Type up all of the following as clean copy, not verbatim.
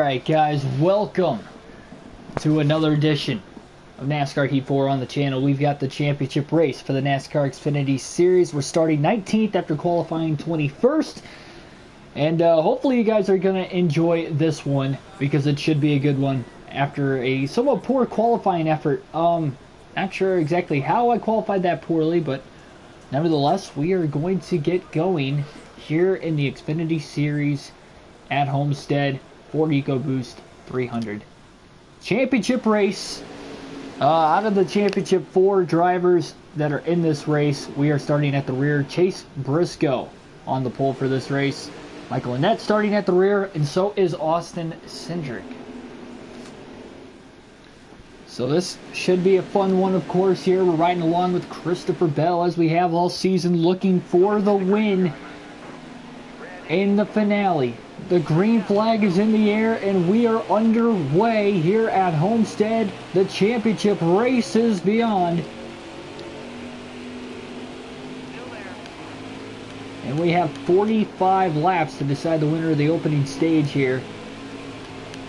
Alright guys, welcome to another edition of NASCAR Heat 4 on the channel. We've got the championship race for the NASCAR Xfinity Series. We're starting 19th after qualifying 21st. And hopefully you guys are going to enjoy this one because it should be a good one after a somewhat poor qualifying effort. Not sure exactly how I qualified that poorly, but nevertheless, we are going to get going here in the Xfinity Series at Homestead Ford Ecoboast 300. Championship race. Out of the championship 4 drivers that are in this race, we are starting at the rear. Chase Briscoe on the pole for this race. Michael Annett starting at the rear, and so is Austin Cindric. So this should be a fun one, of course. Here we're riding along with Christopher Bell as we have all season, looking for the win in the finale. The green flag is in the air and we are underway here at Homestead. The championship race is beyond. And we have 45 laps to decide the winner of the opening stage here.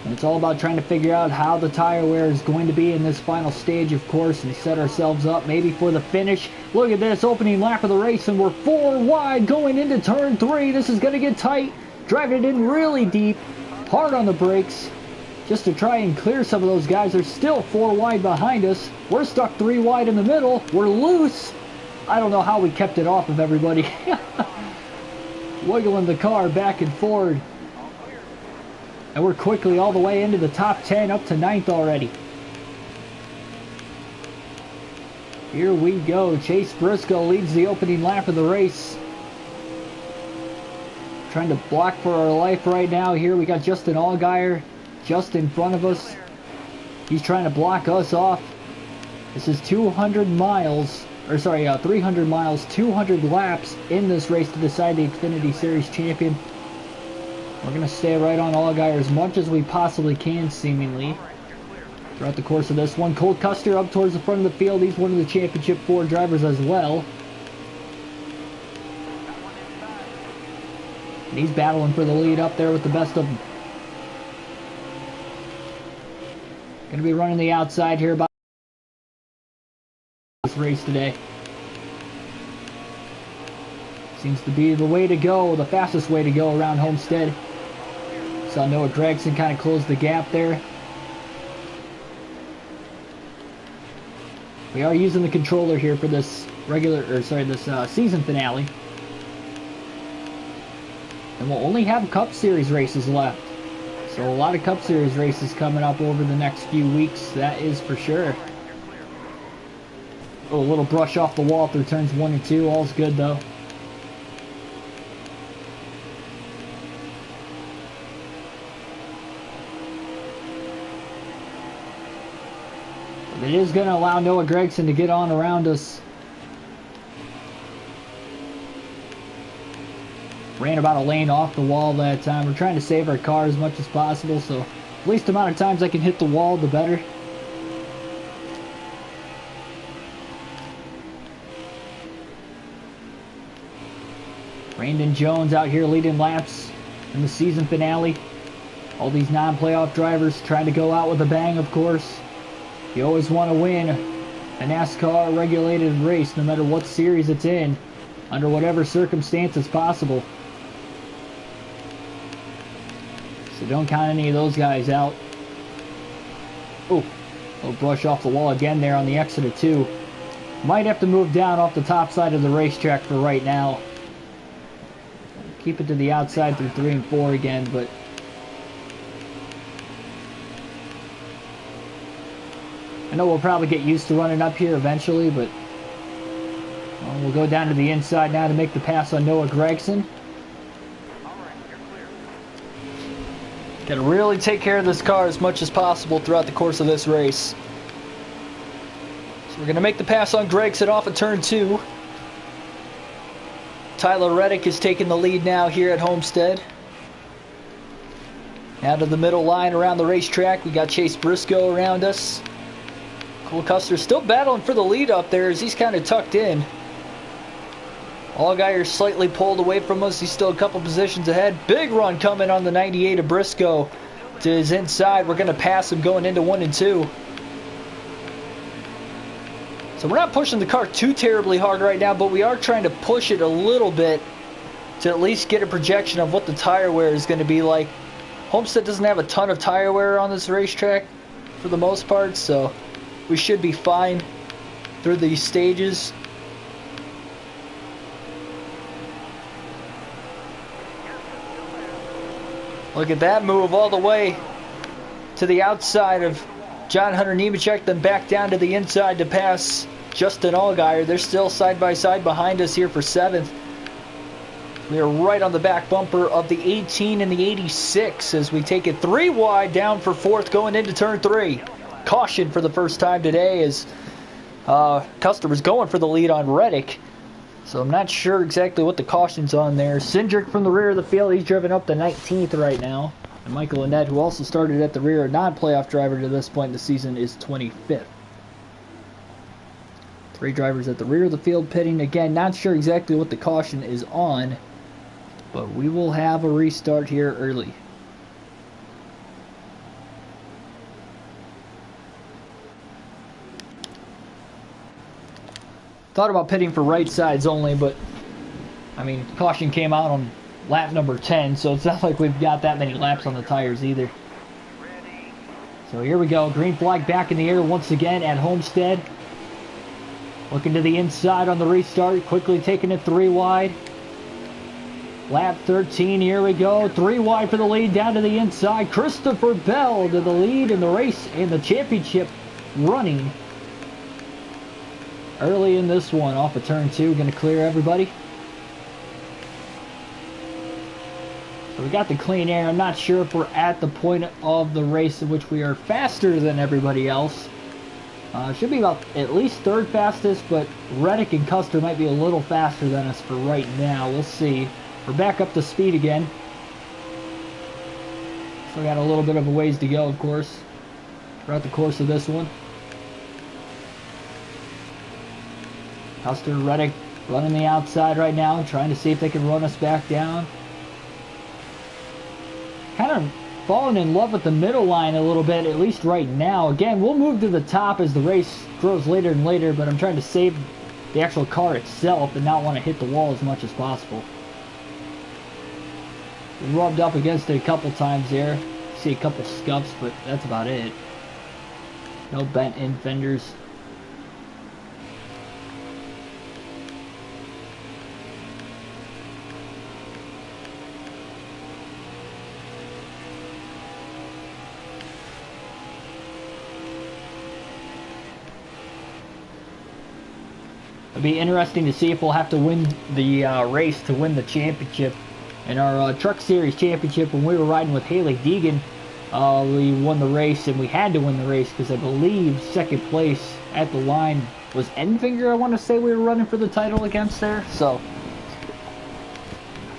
And it's all about trying to figure out how the tire wear is going to be in this final stage, of course, and set ourselves up maybe for the finish. Look at this opening lap of the race, and we're 4 wide going into turn 3. This is going to get tight. Driving it in really deep, hard on the brakes, just to try and clear some of those guys. They're still 4 wide behind us. We're stuck 3 wide in the middle. We're loose. I don't know how we kept it off of everybody. Wiggling the car back and forward. And we're quickly all the way into the top 10, up to 9th already. Here we go. Chase Briscoe leads the opening lap of the race. Trying to block for our life right now. Here we got Justin Allgaier just in front of us. He's trying to block us off. This is 200 miles, or sorry, 300 miles, 200 laps in this race to decide the Xfinity Series champion. We're going to stay right on Allgaier as much as we possibly can, seemingly, throughout the course of this one. Cole Custer up towards the front of the field. He's one of the championship 4 drivers as well. And he's battling for the lead up there with the best of them. Going to be running the outside here about this race today. Seems to be the way to go, the fastest way to go around Homestead. Saw Noah Gragson kind of close the gap there. We are using the controller here for this season finale. And we'll only have Cup Series races left. So a lot of Cup Series races coming up over the next few weeks, that is for sure. Oh, a little brush off the wall through turns 1 and 2. All's good though. But it is going to allow Noah Gragson to get on around us. Ran about a lane off the wall that time. We're trying to save our car as much as possible, so the least amount of times I can hit the wall, the better. Brandon Jones out here leading laps in the season finale. All these non-playoff drivers trying to go out with a bang, of course. You always want to win a NASCAR regulated race, no matter what series it's in, under whatever circumstances possible. So don't count any of those guys out. Oh, a little brush off the wall again there on the exit of 2. Might have to move down off the top side of the racetrack for right now. Keep it to the outside through 3 and 4 again, but I know we'll probably get used to running up here eventually, but we'll go down to the inside now to make the pass on Noah Gragson. Got to really take care of this car as much as possible throughout the course of this race. So we're going to make the pass on Gragson off of turn 2. Tyler Reddick is taking the lead now here at Homestead. Now to the middle line around the racetrack, we got Chase Briscoe around us. Cole Custer still battling for the lead up there as he's kind of tucked in. Allgaier slightly pulled away from us. He's still a couple positions ahead. Big run coming on the 98 of Briscoe. to his inside. We're going to pass him going into 1 and 2. So we're not pushing the car too terribly hard right now, but we are trying to push it a little bit to at least get a projection of what the tire wear is going to be like. Homestead doesn't have a ton of tire wear on this racetrack for the most part, so we should be fine through these stages. Look at that move all the way to the outside of John Hunter Nemechek, then back down to the inside to pass Justin Allgaier. They're still side by side behind us here for 7th. We are right on the back bumper of the 18 and the 86 as we take it 3 wide down for 4th going into turn 3. Caution for the first time today as Custer's going for the lead on Reddick. So I'm not sure exactly what the caution's on there. Cindric from the rear of the field, he's driven up to 19th right now. And Michael Annette, who also started at the rear, a non-playoff driver to this point in the season, is 25th. 3 drivers at the rear of the field pitting. Again, not sure exactly what the caution is on, but we will have a restart here early. Thought about pitting for right sides only, but I mean, caution came out on lap number 10, so it's not like we've got that many laps on the tires either. So here we go, green flag back in the air once again at Homestead. Looking to the inside on the restart, quickly taking it 3 wide. Lap 13, here we go, 3 wide for the lead, down to the inside. Christopher Bell to the lead in the race and the championship running. Early in this one, off of turn 2, going to clear everybody. So we got the clean air. I'm not sure if we're at the point of the race in which we are faster than everybody else. Should be about at least 3rd fastest, but Reddick and Custer might be a little faster than us for right now. We'll see. We're back up to speed again. Still got a little bit of a ways to go, of course, throughout the course of this one. Custer, Reddick running the outside right now, trying to see if they can run us back down. Kind of falling in love with the middle line a little bit, at least right now. Again, we'll move to the top as the race grows later and later, but I'm trying to save the actual car itself and not want to hit the wall as much as possible. Rubbed up against it a couple times there. See a couple scuffs, but that's about it. No bent end fenders. It'll be interesting to see if we'll have to win the race to win the championship. In our Truck Series championship, when we were riding with Haley Deegan, we won the race, and we had to win the race because I believe 2nd place at the line was Enfinger, I want to say we were running for the title against there. So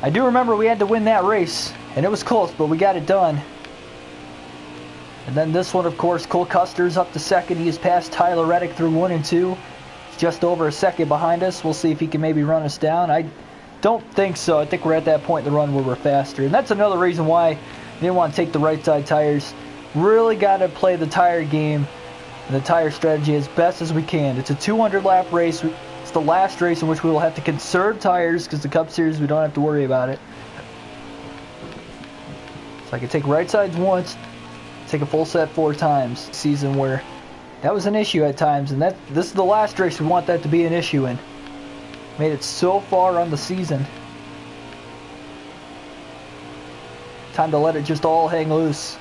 I do remember we had to win that race, and it was close, but we got it done. And then this one, of course, Cole Custer's up to 2nd. He has passed Tyler Reddick through 1 and 2. Just over a 2nd behind us. We'll see if he can maybe run us down. I don't think so. I think we're at that point in the run where we're faster. And that's another reason why I didn't want to take the right side tires. Really got to play the tire game and the tire strategy as best as we can. It's a 200 lap race. It's the last race in which we will have to conserve tires because the Cup Series we don't have to worry about it. So I can take right sides once, take a full set 4 times. Season where that was an issue at times, and this is the last race we want that to be an issue in. Made it so far on the season. Time to let it just all hang loose.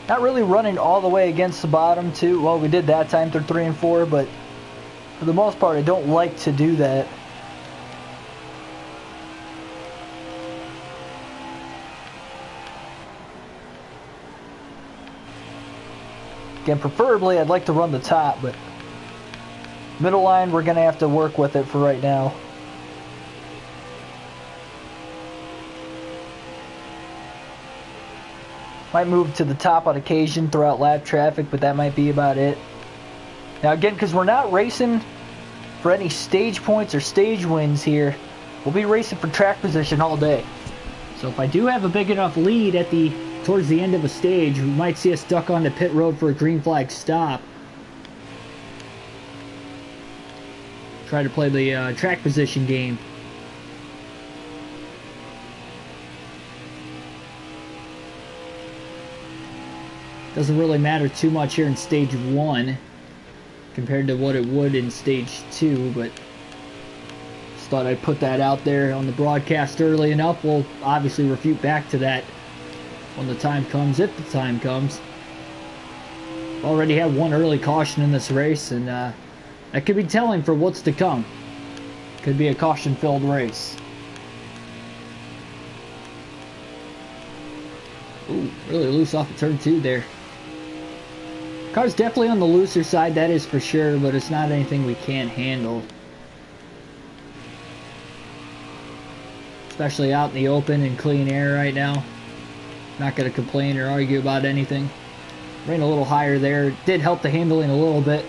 Not really running all the way against the bottom too. Well, we did that time through 3 and 4, but for the most part I don't like to do that. Again, preferably I'd like to run the top, but Middle line, we're going to have to work with it for right now. Might move to the top on occasion throughout lap traffic, but that might be about it. Now again, because we're not racing for any stage points or stage wins here, we'll be racing for track position all day. So if I do have a big enough lead towards the end of a stage, we might see us stuck on the pit road for a green flag stop. Try to play the track position game. Doesn't really matter too much here in stage 1 compared to what it would in stage 2, but just thought I'd put that out there on the broadcast early enough. We'll obviously refute back to that when the time comes, if the time comes. Already had one early caution in this race, and that could be telling for what's to come. Could be a caution-filled race. Ooh, really loose off of turn 2 there. Car's definitely on the looser side, that is for sure, but it's not anything we can't handle. Especially out in the open and clean air right now. Not going to complain or argue about anything. Ran a little higher there. Did help the handling a little bit.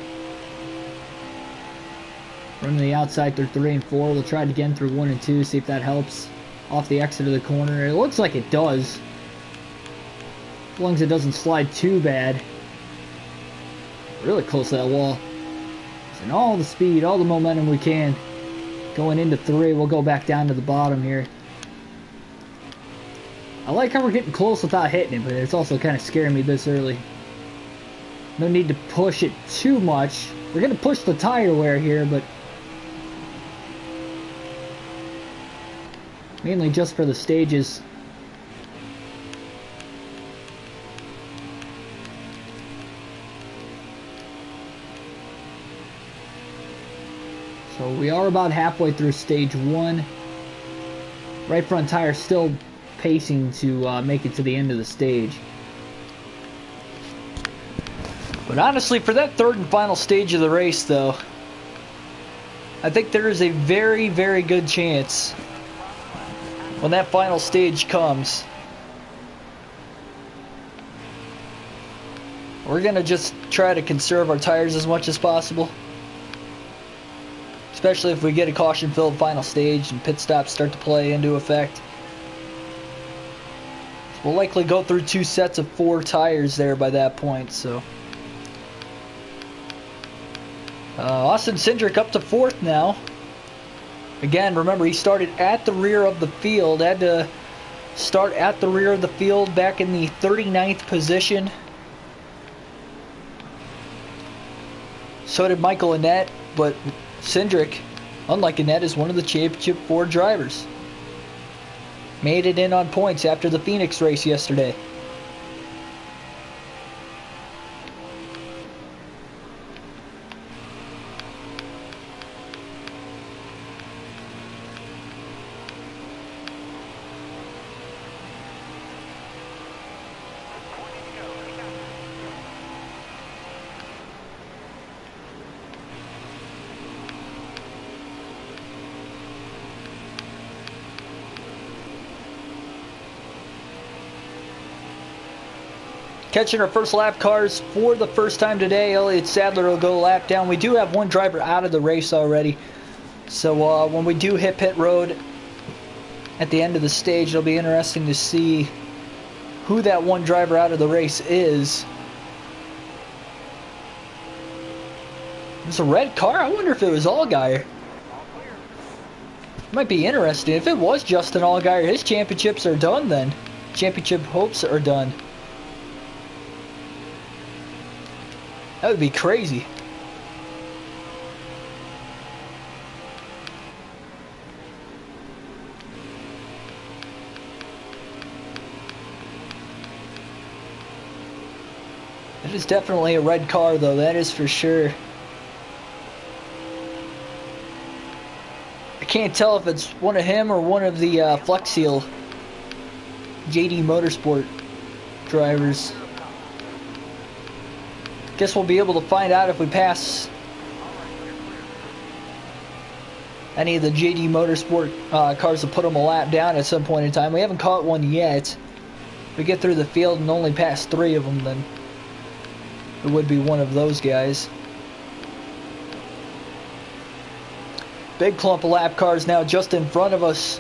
Running the outside through 3 and 4. We'll try it again through 1 and 2, see if that helps. Off the exit of the corner. It looks like it does. As long as it doesn't slide too bad. Really close to that wall. And all the speed, all the momentum we can. Going into 3, we'll go back down to the bottom here. I like how we're getting close without hitting it, but it's also kind of scaring me this early. No need to push it too much. We're going to push the tire wear here, but mainly just for the stages. So we are about halfway through stage 1. Right front tire still pacing to make it to the end of the stage. But honestly, for that third and final stage of the race, though, I think there is a very, very good chance when that final stage comes, we're going to just try to conserve our tires as much as possible. Especially if we get a caution-filled final stage and pit stops start to play into effect. We'll likely go through 2 sets of 4 tires there by that point, so. Austin Cindric up to 4th now. Again, remember, he started at the rear of the field. Had to start at the rear of the field back in the 39th position. So did Michael Annett, but Cindric, unlike Annett, is one of the Championship 4 drivers. Made it in on points after the Phoenix race yesterday. Catching our first lap cars for the first time today. Elliott Sadler will go lap down. We do have one driver out of the race already. So when we do hit pit road at the end of the stage, it'll be interesting to see who that one driver out of the race is. It's a red car. I wonder if it was Allgaier. Might be interesting. If it was Justin Allgaier, his championships are done then. Championship hopes are done. That would be crazy. It is definitely a red car, though, that is for sure. I can't tell if it's one of him or one of the Flex Seal JD Motorsport drivers. Guess we'll be able to find out if we pass any of the JD Motorsport cars to put them a lap down at some point in time. We haven't caught one yet. If we get through the field and only pass 3 of them, then it would be one of those guys. Big clump of lap cars now just in front of us.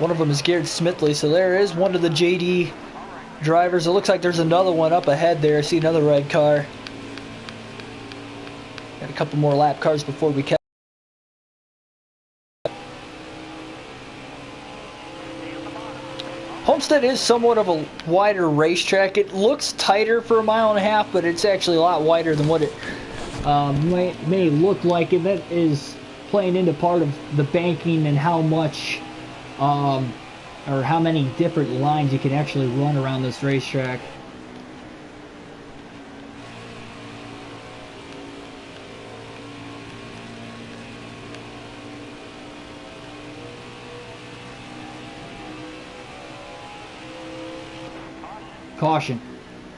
One of them is Garrett Smithley, so there is one of the JD drivers. It looks like there's another one up ahead there. I see another red car. Got a couple more lap cars before we catch. Homestead is somewhat of a wider racetrack. It looks tighter for a mile and a half, but it's actually a lot wider than what it may look like, and that is playing into part of the banking and how much or how many different lines you can actually run around this racetrack. Caution.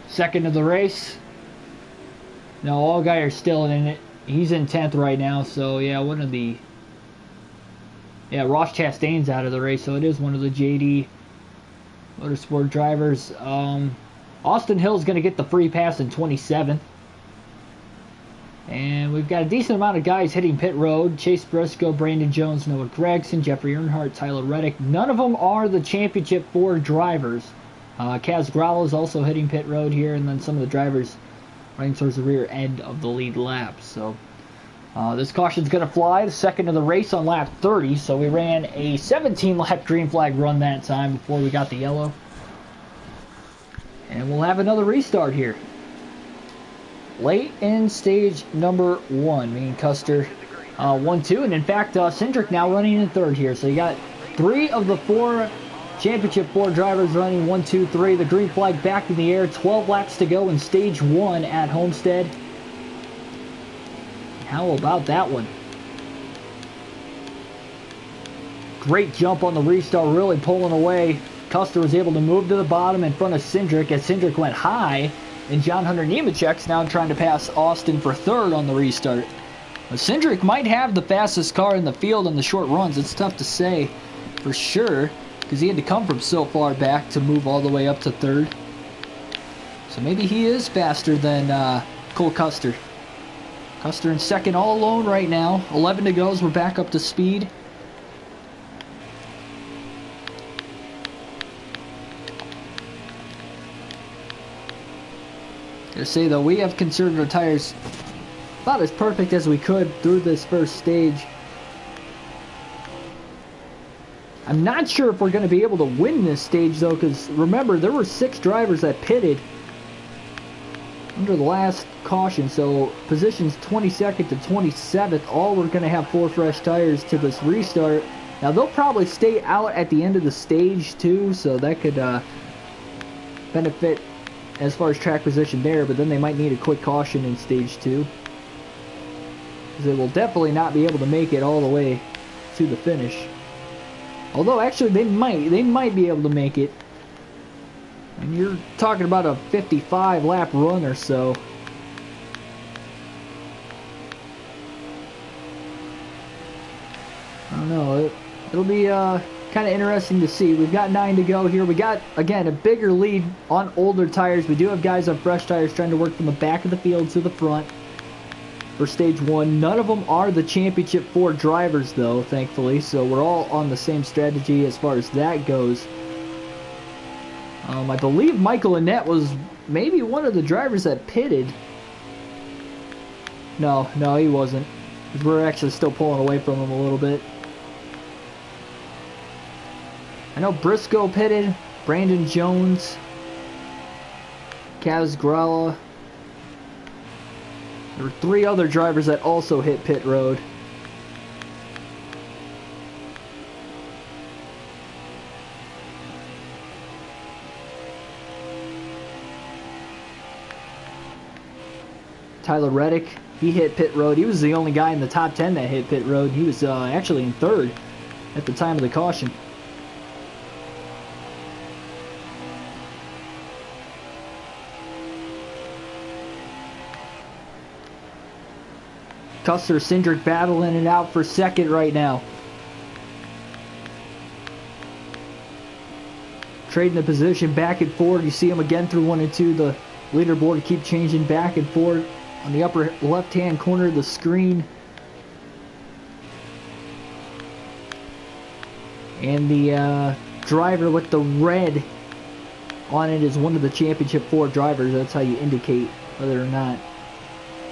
Second of the race. No, Allgaier still in it. He's in 10th right now, so yeah, one of the... Yeah, Ross Chastain's out of the race, so it is one of the JD Motorsport drivers. Austin Hill's going to get the free pass in 27th. And we've got a decent amount of guys hitting pit road. Chase Briscoe, Brandon Jones, Noah Gregson, Jeffrey Earnhardt, Tyler Reddick. None of them are the Championship 4 drivers. Kaz Growler is also hitting pit road here, and then some of the drivers running towards the rear end of the lead lap. So this caution's going to fly, the second of the race on lap 30. So we ran a 17-lap green flag run that time before we got the yellow. And we'll have another restart here. Late in stage number 1, me and Custer 1-2. And in fact, Cindric now running in 3rd here. So you got 3 of the 4 Championship 4 drivers running 1, 2, 3. The green flag back in the air. 12 laps to go in stage 1 at Homestead. How about that one? Great jump on the restart, really pulling away. Custer was able to move to the bottom in front of Cindric as Cindric went high. And John Hunter Nemechek's now trying to pass Austin for 3rd on the restart. But Cindric might have the fastest car in the field in the short runs. It's tough to say for sure, because he had to come from so far back to move all the way up to 3rd. So maybe he is faster than Cole Custer. Custer in 2nd all alone right now. 11 to go as we're back up to speed. Gotta say though, we have conserved our tires about as perfect as we could through this first stage. I'm not sure if we're going to be able to win this stage though, because remember, there were 6 drivers that pitted under the last caution, so positions 22nd to 27th, all we're going to have 4 fresh tires to this restart. Now they'll probably stay out at the end of the stage too, so that could benefit as far as track position there, but then they might need a quick caution in stage 2, because they will definitely not be able to make it all the way to the finish. Although actually they might be able to make it. And you're talking about a 55 lap run or so. I don't know. It'll be kind of interesting to see. We've got 9 to go here. We got, again, a bigger lead on older tires. We do have guys on fresh tires trying to work from the back of the field to the front for stage 1. None of them are the Championship 4 drivers, though, thankfully. So we're all on the same strategy as far as that goes. I believe Michael Annette was maybe one of the drivers that pitted. No, he wasn't. We're actually still pulling away from him a little bit. I know Briscoe pitted, Brandon Jones, Kaz Grala. There were 3 other drivers that also hit pit road. Tyler Reddick, he hit pit road. He was the only guy in the top 10 that hit pit road. He was actually in 3rd at the time of the caution. Custer, Cindric battling it out for second right now. Trading the position back and forth. You see them again through 1 and 2. The leaderboard keep changing back and forth on the upper left-hand corner of the screen. And the driver with the red on it is one of the Championship 4 drivers. That's how you indicate whether or not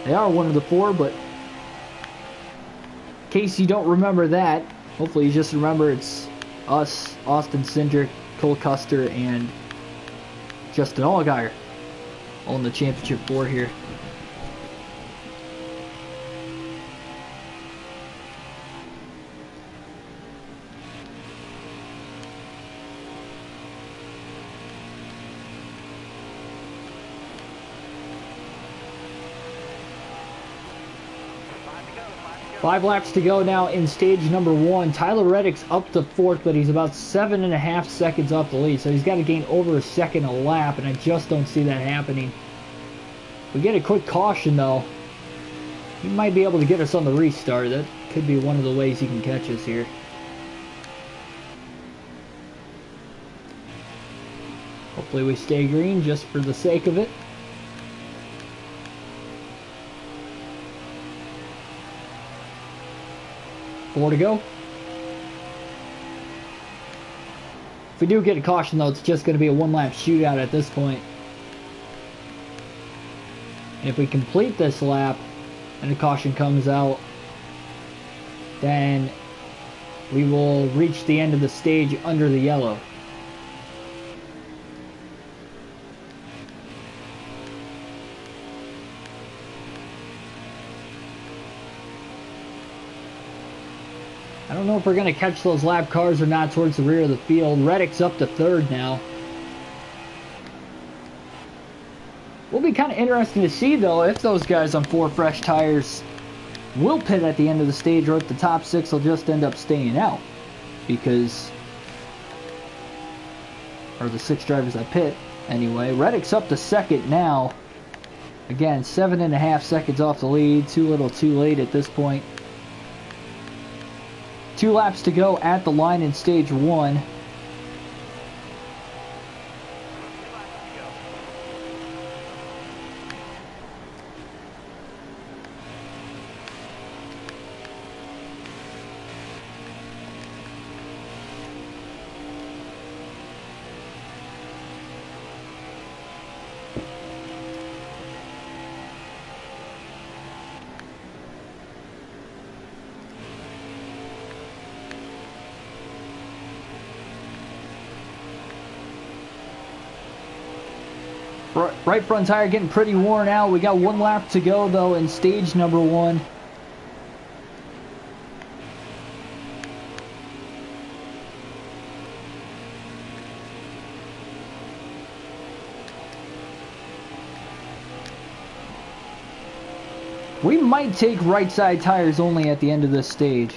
they are one of the 4, but in case you don't remember that, hopefully you just remember it's us, Austin Cindric, Cole Custer, and Justin Allgaier all in the Championship 4 here. Five laps to go now in stage number 1. Tyler Reddick's up to 4th, but he's about 7.5 seconds off the lead, so he's got to gain over a second a lap, and I just don't see that happening. We get a quick caution, though. He might be able to get us on the restart. That could be one of the ways he can catch us here. Hopefully we stay green just for the sake of it. Four to go. If we do get a caution, though, it's just going to be a one-lap shootout at this point. And if we complete this lap and a caution comes out, then we will reach the end of the stage under the yellow. I don't know if we're going to catch those lap cars or not towards the rear of the field. Reddick's up to 3rd now. Will be kind of interesting to see, though, if those guys on 4 fresh tires will pit at the end of the stage, or if the top 6 will just end up staying out. Because, or the 6 drivers that pit, anyway. Reddick's up to 2nd now. Again, 7.5 seconds off the lead. Too little, too late at this point. 2 laps to go at the line in stage 1. Right front tire getting pretty worn out. We got 1 lap to go, though, in stage number 1. We might take right side tires only at the end of this stage.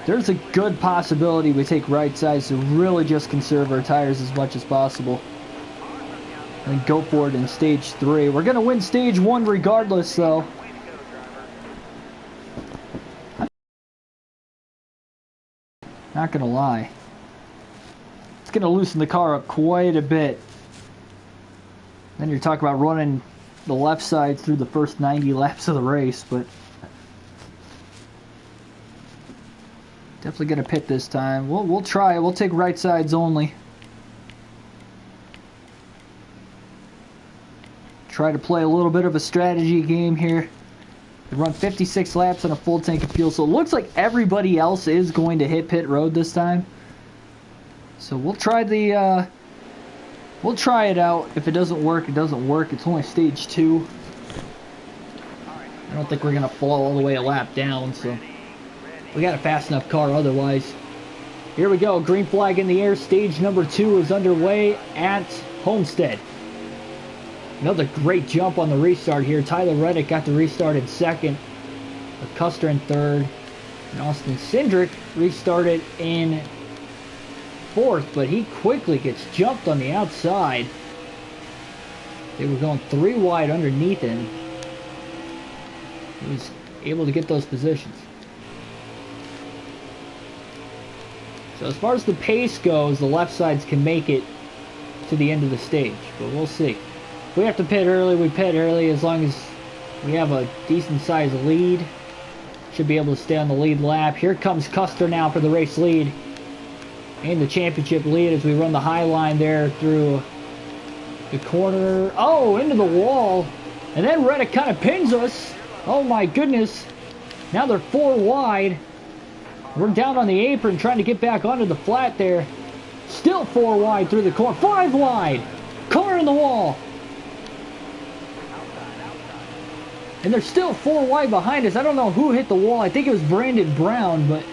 There's a good possibility we take right sides to really just conserve our tires as much as possible. And go for it in stage 3. We're going to win stage 1 regardless, though. Not going to lie. It's going to loosen the car up quite a bit. Then you're talking about running the left side through the first 90 laps of the race, but definitely going to pit this time. We'll try it. We'll take right sides only. Try to play a little bit of a strategy game here. We run 56 laps on a full tank of fuel, so it looks like everybody else is going to hit pit road this time. So we'll try the we'll try it out. If it doesn't work, it doesn't work. It's only stage 2. I don't think we're gonna fall all the way a lap down, so we got a fast enough car otherwise. Here we go, green flag in the air. Stage number 2 is underway at Homestead. Another great jump on the restart here. Tyler Reddick got the restart in 2nd, with Custer in 3rd, and Austin Cindric restarted in 4th, but he quickly gets jumped on the outside. They were going 3 wide underneath him. He was able to get those positions. So as far as the pace goes, the left sides can make it to the end of the stage, but we'll see. If we have to pit early, we pit early. As long as we have a decent sized lead, should be able to stay on the lead lap. Here comes Custer now for the race lead and the championship lead as we run the high line there through the corner. Oh, into the wall, and then Reddick kind of pins us. Oh my goodness, now they're 4 wide. We're down on the apron trying to get back onto the flat there. Still 4 wide through the corner. 5 wide. Car in the wall. And they're still 4 wide behind us. I don't know who hit the wall. I think it was Brandon Brown, but...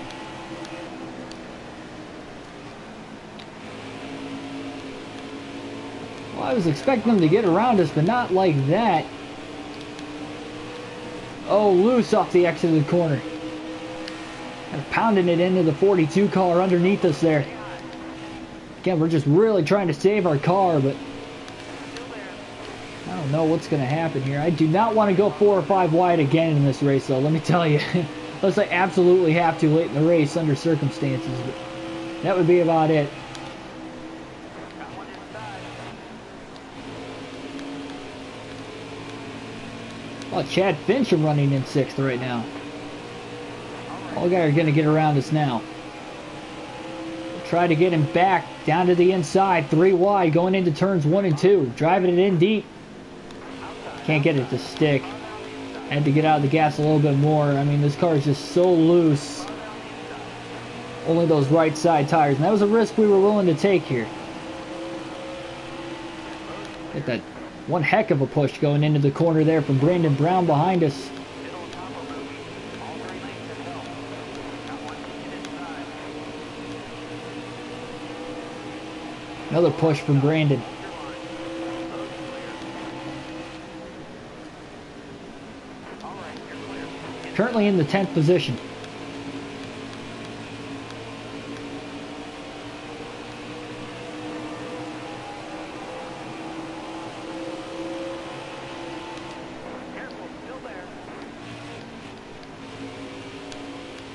well, I was expecting them to get around us, but not like that. Oh, loose off the exit of the corner. Kind of pounding it into the 42 car underneath us there. Again, we're just really trying to save our car, but I don't know what's going to happen here. I do not want to go 4 or 5 wide again in this race, though, let me tell you. Unless I absolutely have to late in the race under circumstances, but that would be about it. Oh, Chad Fincham running in 6th right now. All guys are going to get around us now. Try to get him back down to the inside. 3 wide going into turns 1 and 2. Driving it in deep. Can't get it to stick. Had to get out of the gas a little bit more. I mean, this car is just so loose. Only those right side tires. And that was a risk we were willing to take here. Get that one heck of a push going into the corner there from Brandon Brown behind us. Another push from Brandon. Currently in the 10th position.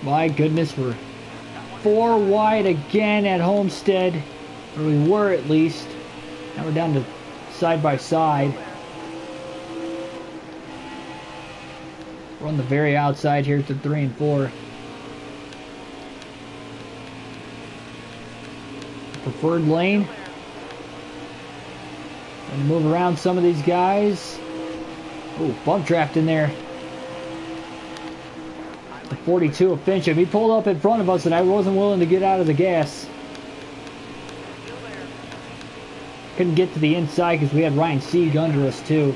My goodness, we're 4 wide again at Homestead. Or we were at least. Now we're down to side by side. We're on the very outside here to 3 and 4. Preferred lane. Gonna move around some of these guys. Oh, bump draft in there. The 42 of Fincham. He pulled up in front of us and I wasn't willing to get out of the gas. Couldn't get to the inside because we had Ryan Sieg under us too.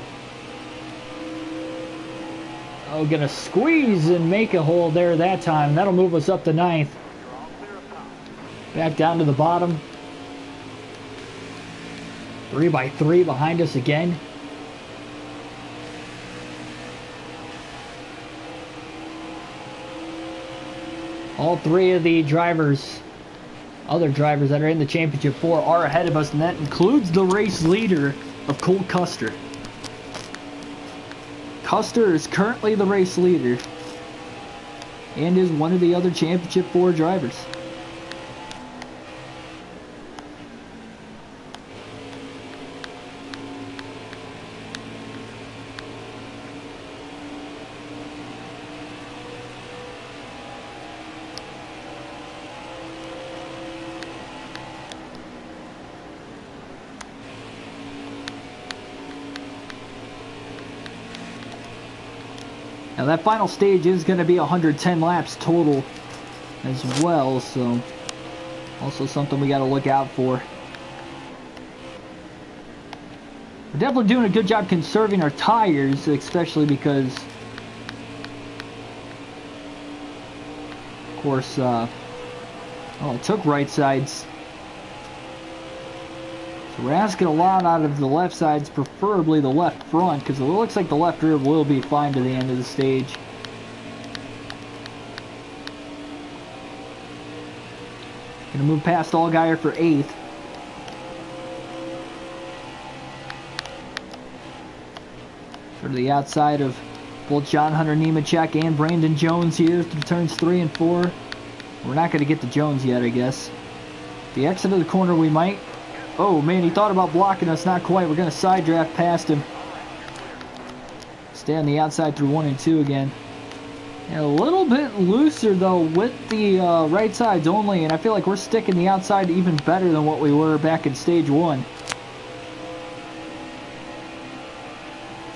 Oh, gonna squeeze and make a hole there that time. That'll move us up to 9th. Back down to the bottom. 3 by 3 behind us again. All 3 of the drivers, other drivers that are in the Championship 4 are ahead of us, and that includes the race leader of Cole Custer. Custer is currently the race leader and is one of the other Championship 4 drivers. Now that final stage is going to be 110 laps total as well, so also something we got to look out for. We're definitely doing a good job conserving our tires, especially because, of course, well, it took right sides. So we're asking a lot out of the left sides, preferably the left front, because it looks like the left rear will be fine to the end of the stage. Gonna move past Allgaier for 8th. To the outside of Both John Hunter Nemechek and Brandon Jones here through turns 3 and 4. We're not going to get to Jones yet, I guess. The exit of the corner we might. Oh man, he thought about blocking us, not quite. We're going to side draft past him. Stay on the outside through 1 and 2 again. And a little bit looser though with the right sides only, and I feel like we're sticking the outside even better than what we were back in stage 1.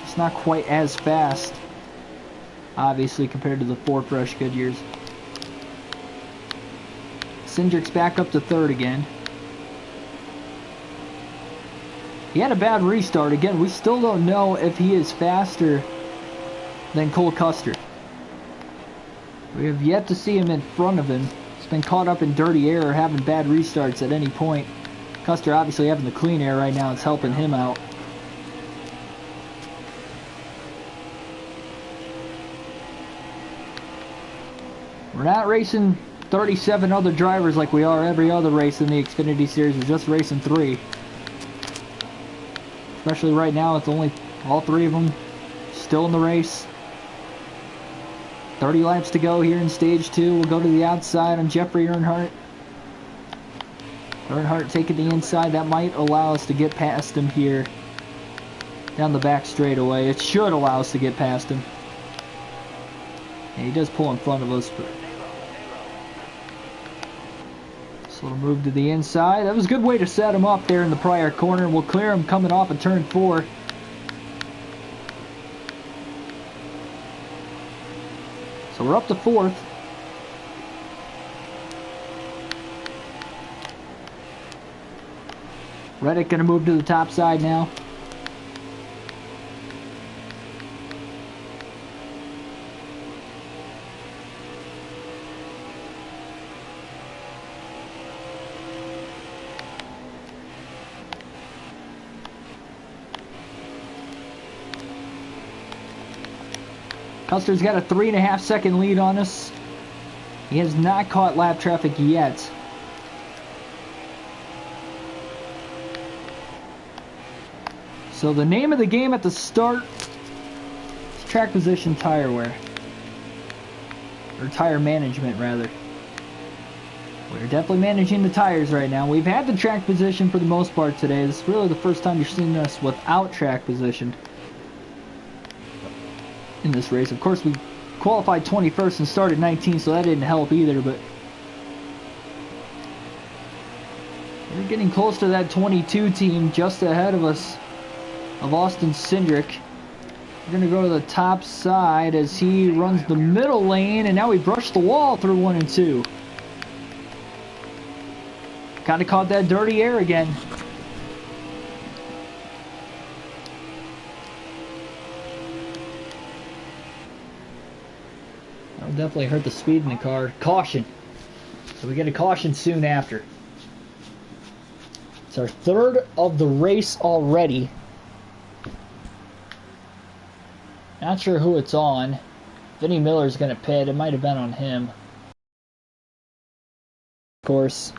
Just not quite as fast, obviously, compared to the 4 fresh good years. Cindric's back up to 3rd again. He had a bad restart. Again, we still don't know if he is faster than Cole Custer. We have yet to see him in front of him. He's been caught up in dirty air or having bad restarts at any point. Custer obviously having the clean air right now. It's helping him out. We're not racing 37 other drivers like we are every other race in the Xfinity Series. We're just racing 3. Especially right now, it's only all 3 of them still in the race. 30 laps to go here in stage 2. We'll go to the outside on Jeffrey Earnhardt. Earnhardt taking the inside. That might allow us to get past him here down the back straightaway. It should allow us to get past him. Yeah, he does pull in front of us, but this little move to the inside. That was a good way to set him up there in the prior corner. We'll clear him coming off of turn 4. So we're up to 4th. Reddick going to move to the top side now. Custer's got a 3.5 second lead on us. He has not caught lap traffic yet. So the name of the game at the start is track position tire wear. Or tire management, rather. We're definitely managing the tires right now. We've had the track position for the most part today. This is really the first time you're seeing us without track position in this race. Of course, we qualified 21st and started 19th, so that didn't help either, but we're getting close to that 22 team just ahead of us, of Austin Cindric. We're going to go to the top side as he runs the middle lane, and now we brushed the wall through 1 and 2. Kind of caught that dirty air again. That'll definitely hurt the speed in the car. Caution. So we get a caution soon after. It's our 3rd of the race already. Not sure who it's on. Vinnie Miller's going to pit. It might have been on him. Of course.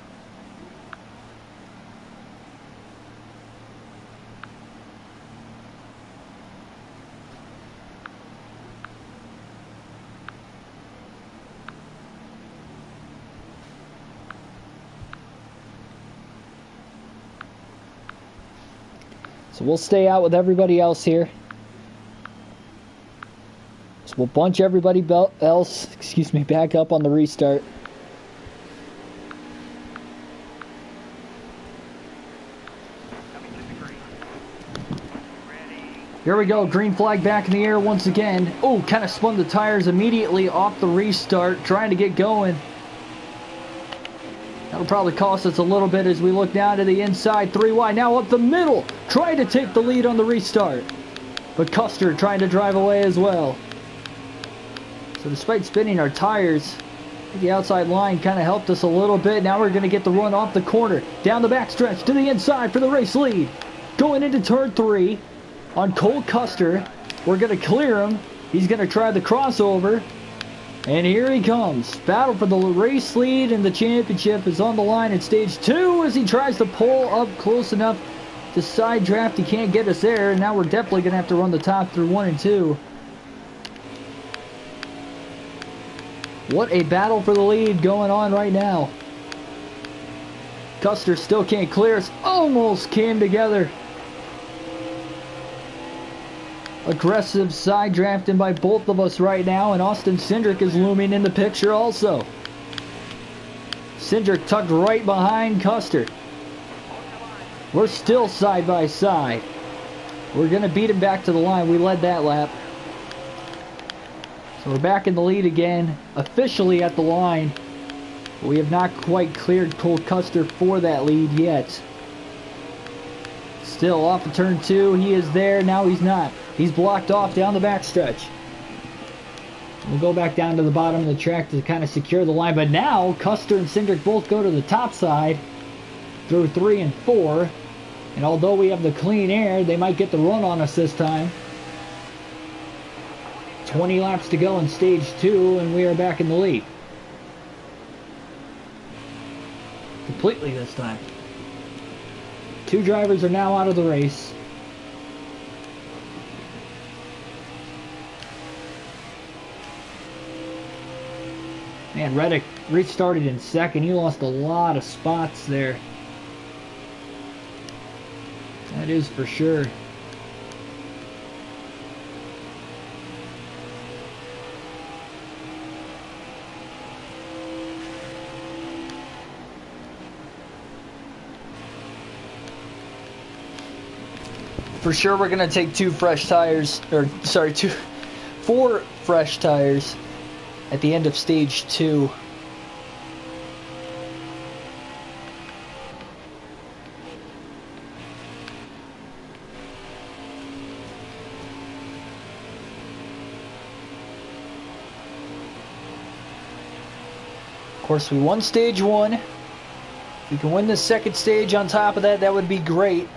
So we'll stay out with everybody else here. So we'll bunch everybody else, back up on the restart. Here we go, green flag back in the air once again. Oh, kind of spun the tires immediately off the restart, trying to get going. That'll probably cost us a little bit as we look down to the inside. 3 wide, now up the middle, trying to take the lead on the restart. But Custer trying to drive away as well. So despite spinning our tires, the outside line kind of helped us a little bit. Now we're going to get the run off the corner, down the backstretch to the inside for the race lead. Going into turn 3 on Cole Custer. We're going to clear him. He's going to try the crossover. And here he comes. Battle for the race lead, and the championship is on the line in stage 2 as he tries to pull up close enough to side draft. He can't get us there, and now we're definitely going to have to run the top through 1 and 2. What a battle for the lead going on right now. Custer still can't clear us. Almost came together. Aggressive side drafting by both of us right now, and Austin Cindric is looming in the picture also. Cindric tucked right behind Custer. We're still side by side. We're going to beat him back to the line. We led that lap. So we're back in the lead again, officially at the line. But we have not quite cleared Cole Custer for that lead yet. Still off of turn 2. He is there. Now he's not. He's blocked off down the backstretch. We'll go back down to the bottom of the track to kind of secure the line. But now, Custer and Cindric both go to the top side through 3 and 4. And although we have the clean air, they might get the run on us this time. 20 laps to go in stage 2, and we are back in the lead. Completely this time. 2 drivers are now out of the race. Man, Reddick restarted in second. He lost a lot of spots there. That is for sure. For sure we're going to take 2 fresh tires, or sorry, 4 fresh tires at the end of stage 2. Of course, we won stage 1. If we can win this second stage on top of that, that would be great.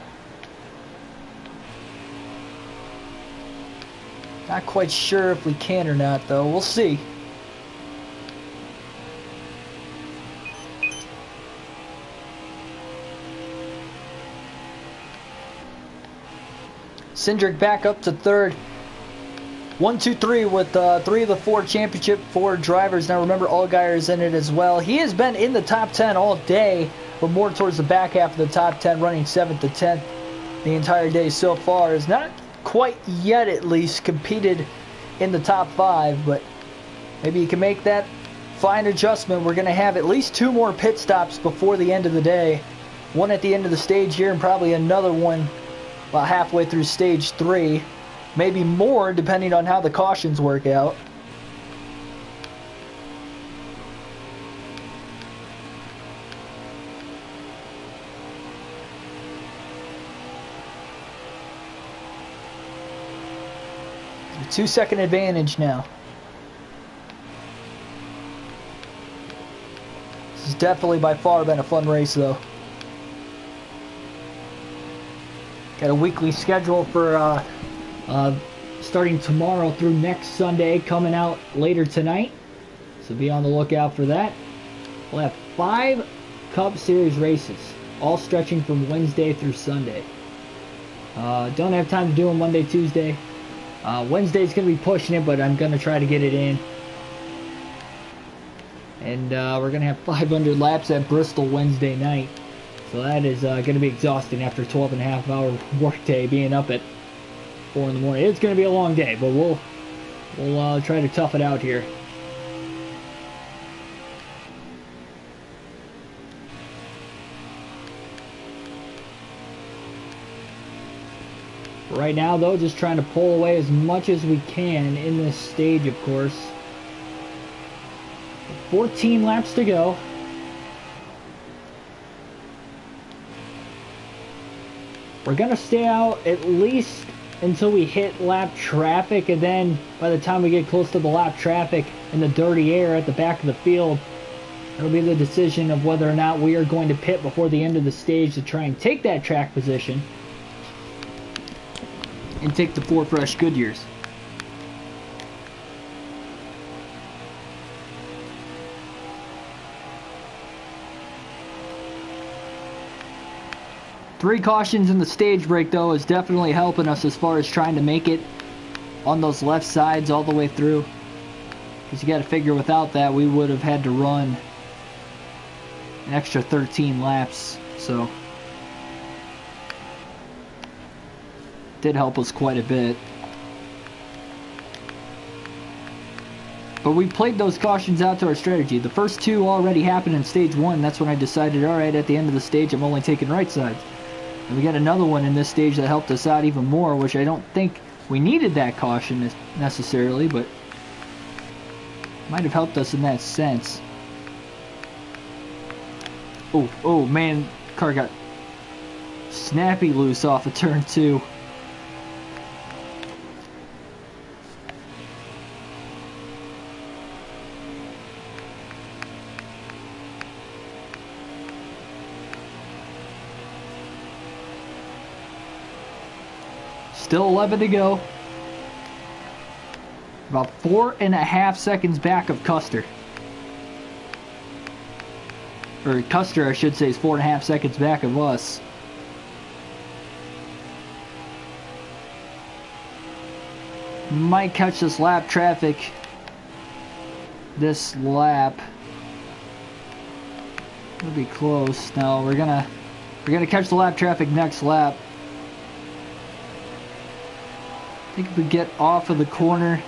Not quite sure if we can or not, though. We'll see. Cindric back up to 3rd. 1, 2, 3 with 3 of the 4 championship 4 drivers. Now remember, Allgaier is in it as well. He has been in the top 10 all day, but more towards the back half of the top 10, running 7th to 10th the entire day so far. Is not quite yet, at least, competed in the top 5, but maybe you can make that fine adjustment. We're going to have at least 2 more pit stops before the end of the day. One at the end of the stage here, and probably another one about halfway through stage 3. Maybe more, depending on how the cautions work out. A 2-second advantage now. This has definitely by far been a fun race, though. Got a weekly schedule for starting tomorrow through next Sunday, coming out later tonight. So be on the lookout for that. We'll have 5 Cup Series races, all stretching from Wednesday through Sunday. Don't have time to do them Monday, Tuesday. Wednesday's going to be pushing it, but I'm going to try to get it in. And we're going to have 500 laps at Bristol Wednesday night. So that is going to be exhausting after a 12.5-hour workday, being up at 4 in the morning. It's going to be a long day, but we'll try to tough it out here. Right now, though, just trying to pull away as much as we can in this stage, of course. 14 laps to go. We're going to stay out at least until we hit lap traffic, and then by the time we get close to the lap traffic in the dirty air at the back of the field, it'll be the decision of whether or not we are going to pit before the end of the stage to try and take that track position and take the 4 fresh Goodyears. Three cautions in the stage break, though, is definitely helping us as far as trying to make it on those left sides all the way through. Because you got to figure without that we would have had to run an extra 13 laps. So did help us quite a bit. But we played those cautions out to our strategy. The first two already happened in stage 1. That's when I decided, alright, at the end of the stage I'm only taking right sides. And we got another one in this stage that helped us out even more, which I don't think we needed that caution necessarily, but might have helped us in that sense. Oh man, car got snappy loose off of turn 2. Still 11 to go. About 4.5 seconds back of Custer. Or Custer, I should say, is 4.5 seconds back of us. Might catch this lap traffic this lap. It'll be close. No, we're gonna catch the lap traffic next lap. I think if we get off of the corner,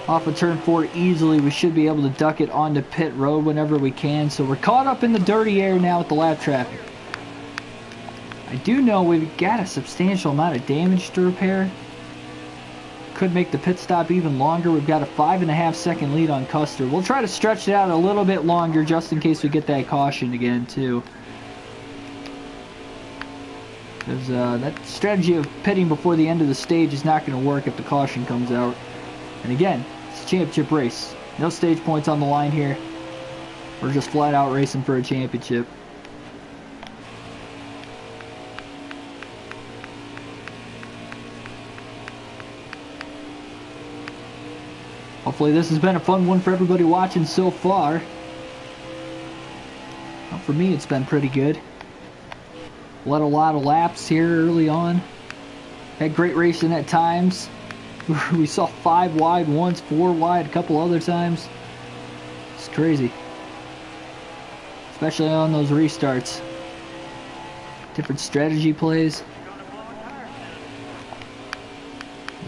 off of turn 4 easily, we should be able to duck it onto pit road whenever we can. So we're caught up in the dirty air now with the lap traffic. I do know we've got a substantial amount of damage to repair. Could make the pit stop even longer. We've got a 5.5 second lead on Custer. We'll try to stretch it out a little bit longer just in case we get that caution again too. Because that strategy of pitting before the end of the stage is not going to work if the caution comes out. And again, it's a championship race. No stage points on the line here. We're just flat out racing for a championship. Hopefully this has been a fun one for everybody watching so far. Well, for me it's been pretty good. Led a lot of laps here early on. Had great racing at times. We saw 5 wide once, 4 wide a couple other times. It's crazy. Especially on those restarts. Different strategy plays.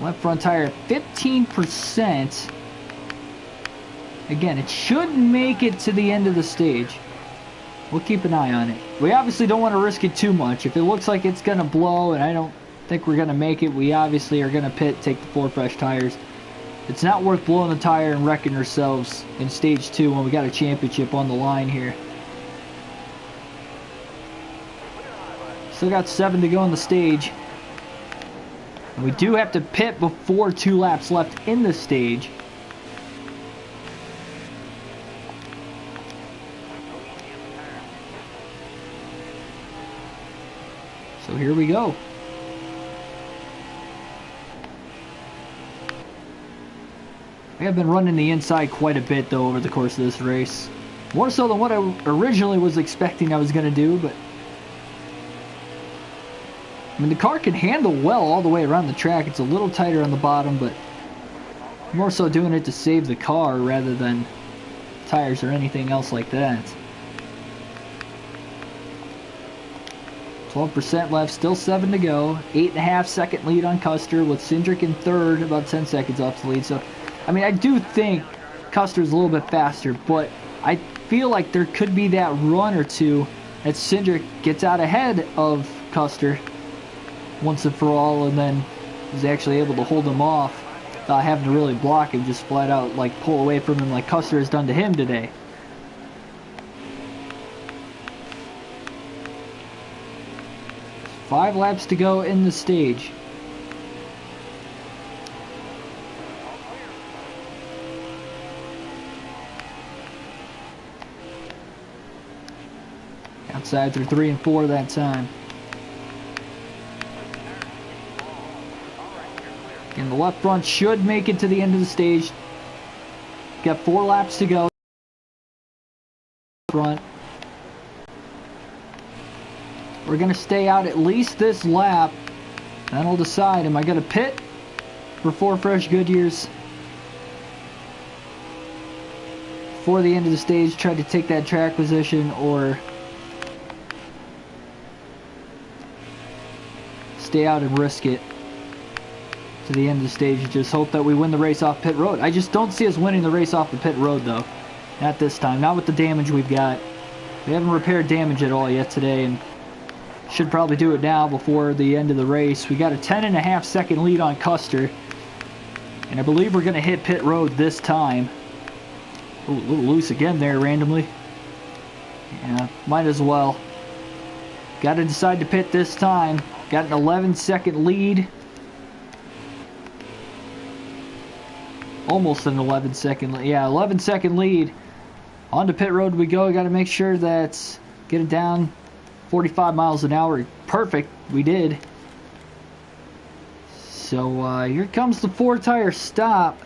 Left front tire 15%. Again, it should make it to the end of the stage. We'll keep an eye on it. We obviously don't want to risk it too much. If it looks like it's going to blow and I don't think we're going to make it, we obviously are going to pit, take the 4 fresh tires. It's not worth blowing the tire and wrecking ourselves in stage 2 when we got a championship on the line here. Still got 7 to go in the stage. And we do have to pit before 2 laps left in the stage. So here we go. I have been running the inside quite a bit though over the course of this race. More so than what I originally was expecting I was going to do, but I mean the car can handle well all the way around the track. It's a little tighter on the bottom, but more so doing it to save the car rather than tires or anything else like that. 12% left, still 7 to go. 8.5 second lead on Custer with Cindric in third, about 10 seconds off the lead. So, I mean, I do think Custer's a little bit faster, but I feel like there could be that run or two that Cindric gets out ahead of Custer once and for all, and then is actually able to hold him off without having to really block him, just flat out like pull away from him like Custer has done to him today. Five laps to go in the stage. Outside through 3 and 4 that time. And the left front should make it to the end of the stage. Got 4 laps to go. Front. We're going to stay out at least this lap. Then I'll decide, am I going to pit for 4 fresh Goodyears? before the end of the stage, try to take that track position, or stay out and risk it to the end of the stage and just hope that we win the race off pit road. I just don't see us winning the race off the pit road, though. Not this time. Not with the damage we've got. We haven't repaired damage at all yet today, and should probably do it now before the end of the race. We got a 10.5 second lead on Custer, and I believe we're going to hit pit road this time. Ooh, a little loose again there randomly. Yeah, might as well. Got to decide to pit this time. Got an 11-second lead. Almost an 11-second lead. Yeah, 11-second lead. On to pit road we go. Got to make sure that get it down 45 miles an hour. Perfect. We did. So here comes the 4-tire stop.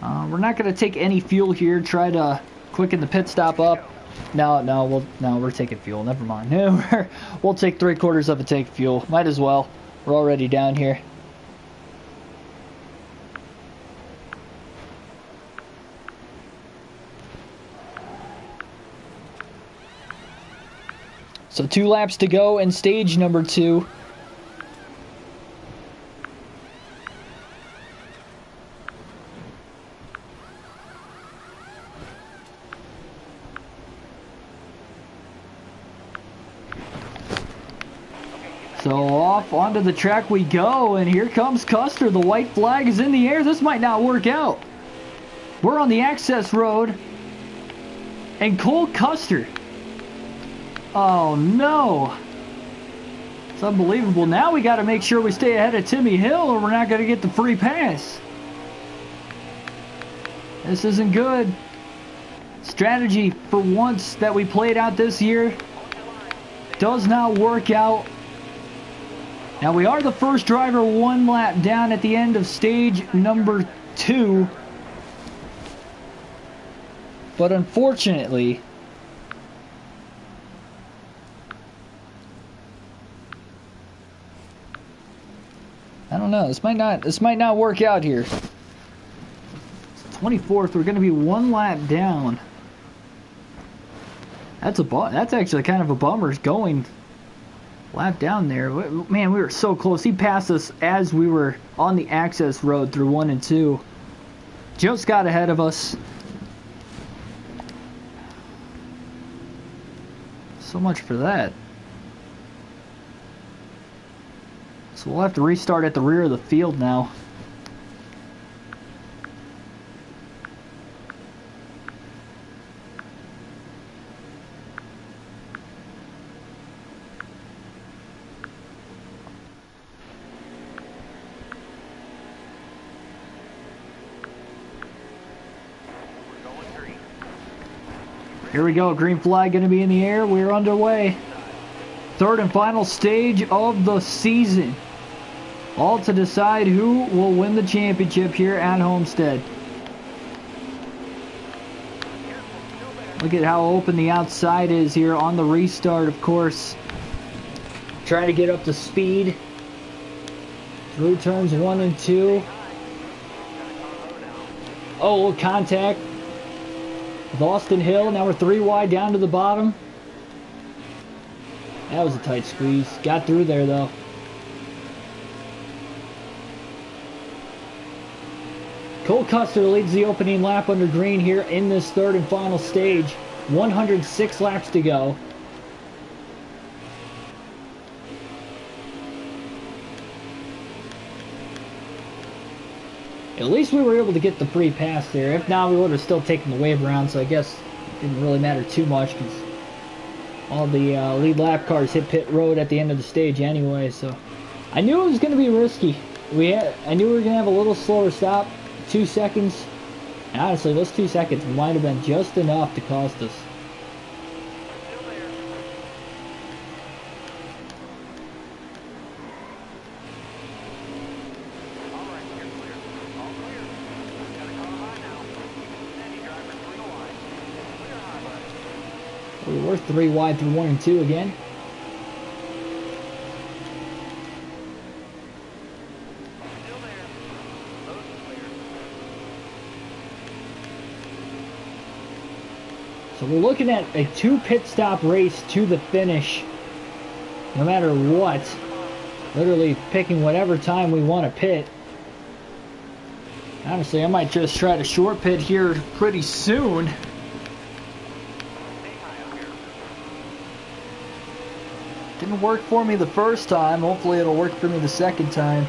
We're not going to take any fuel here. Try to quicken the pit stop up. No, we're taking fuel. Never mind. We'll take 3/4 of a tank of fuel. Might as well. We're already down here. So 2 laps to go in stage number 2. So off onto the track we go, and here comes Custer. The white flag is in the air. This might not work out. We're on the access road, and Cole Custer. Oh no. It's unbelievable. Now we got to make sure we stay ahead of Timmy Hill, or we're not going to get the free pass. This isn't good. Strategy for once that we played out this year does not work out. Now we are the first driver 1 lap down at the end of stage number 2. But unfortunately, I don't know. This might not work out here. 24th, we're going to be 1 lap down. That's actually kind of a bummer going lap down there. Man, we were so close. He passed us as we were on the access road through 1 and 2. Just got ahead of us. So much for that. So we'll have to restart at the rear of the field now. Here we go, green flag going to be in the air. We're underway. 3rd and final stage of the season. All to decide who will win the championship here at Homestead. Look at how open the outside is here on the restart, of course. Trying to get up to speed through turns 1 and 2. Oh, little contact with Austin Hill. Now we're 3 wide down to the bottom. That was a tight squeeze. Got through there though. Cole Custer leads the opening lap under green here in this 3rd and final stage. 106 laps to go. At least we were able to get the free pass there. If not, we would have still taken the wave around, so I guess it didn't really matter too much because all the lead lap cars hit pit road at the end of the stage anyway. So I knew it was going to be risky. I knew we were going to have a little slower stop. 2 seconds. And honestly, those 2 seconds might have been just enough to cost us. We're 3 wide through 1 and 2 again. So we're looking at a 2 pit stop race to the finish, no matter what. Literally picking whatever time we want to pit. Honestly, I might just try to short pit here pretty soon. Didn't work for me the first time. Hopefully it'll work for me the second time.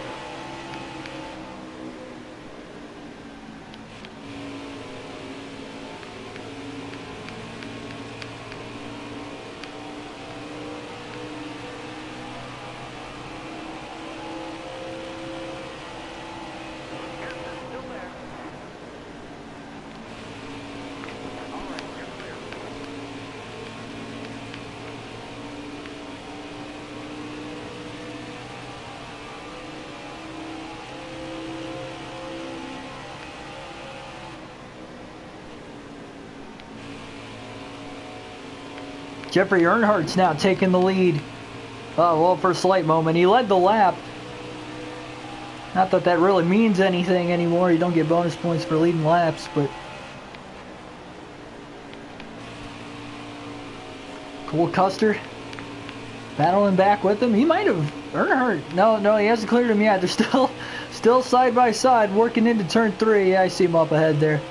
Jeffrey Earnhardt's now taking the lead. Oh, well, for a slight moment, he led the lap. Not that that really means anything anymore. You don't get bonus points for leading laps, but Cole Custer battling back with him. He might have Earnhardt. No, he hasn't cleared him yet. They're still side by side, working into turn 3. Yeah, I see him up ahead there.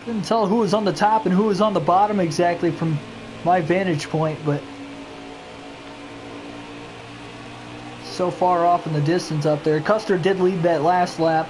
Couldn't tell who was on the top and who was on the bottom exactly from my vantage point, but so far off in the distance up there. Custer did lead that last lap.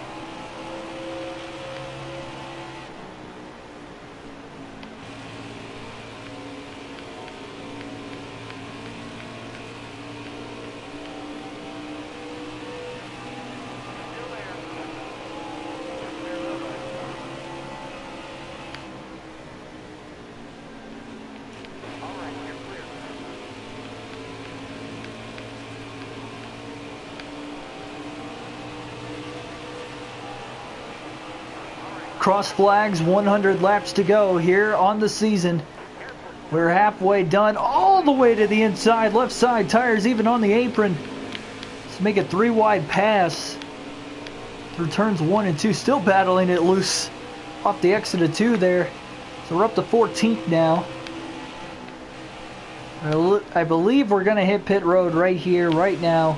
Cross flags, 100 laps to go here on the season. We're halfway done, all the way to the inside, left side tires even on the apron. Let's make a 3 wide pass through turns 1 and 2, still battling it loose off the exit of 2 there. So we're up to 14th now. I believe we're going to hit pit road right here, right now.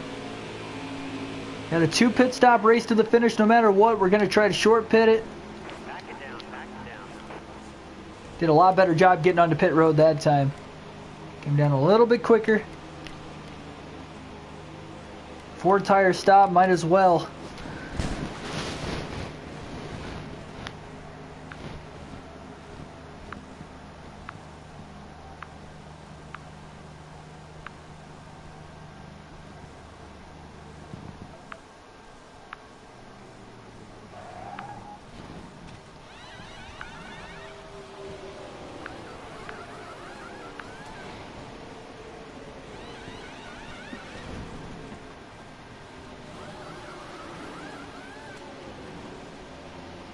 Got a 2 pit stop race to the finish no matter what. We're going to try to short pit it. Did a lot better job getting onto pit road that time. Came down a little bit quicker. 4 tire stop, might as well.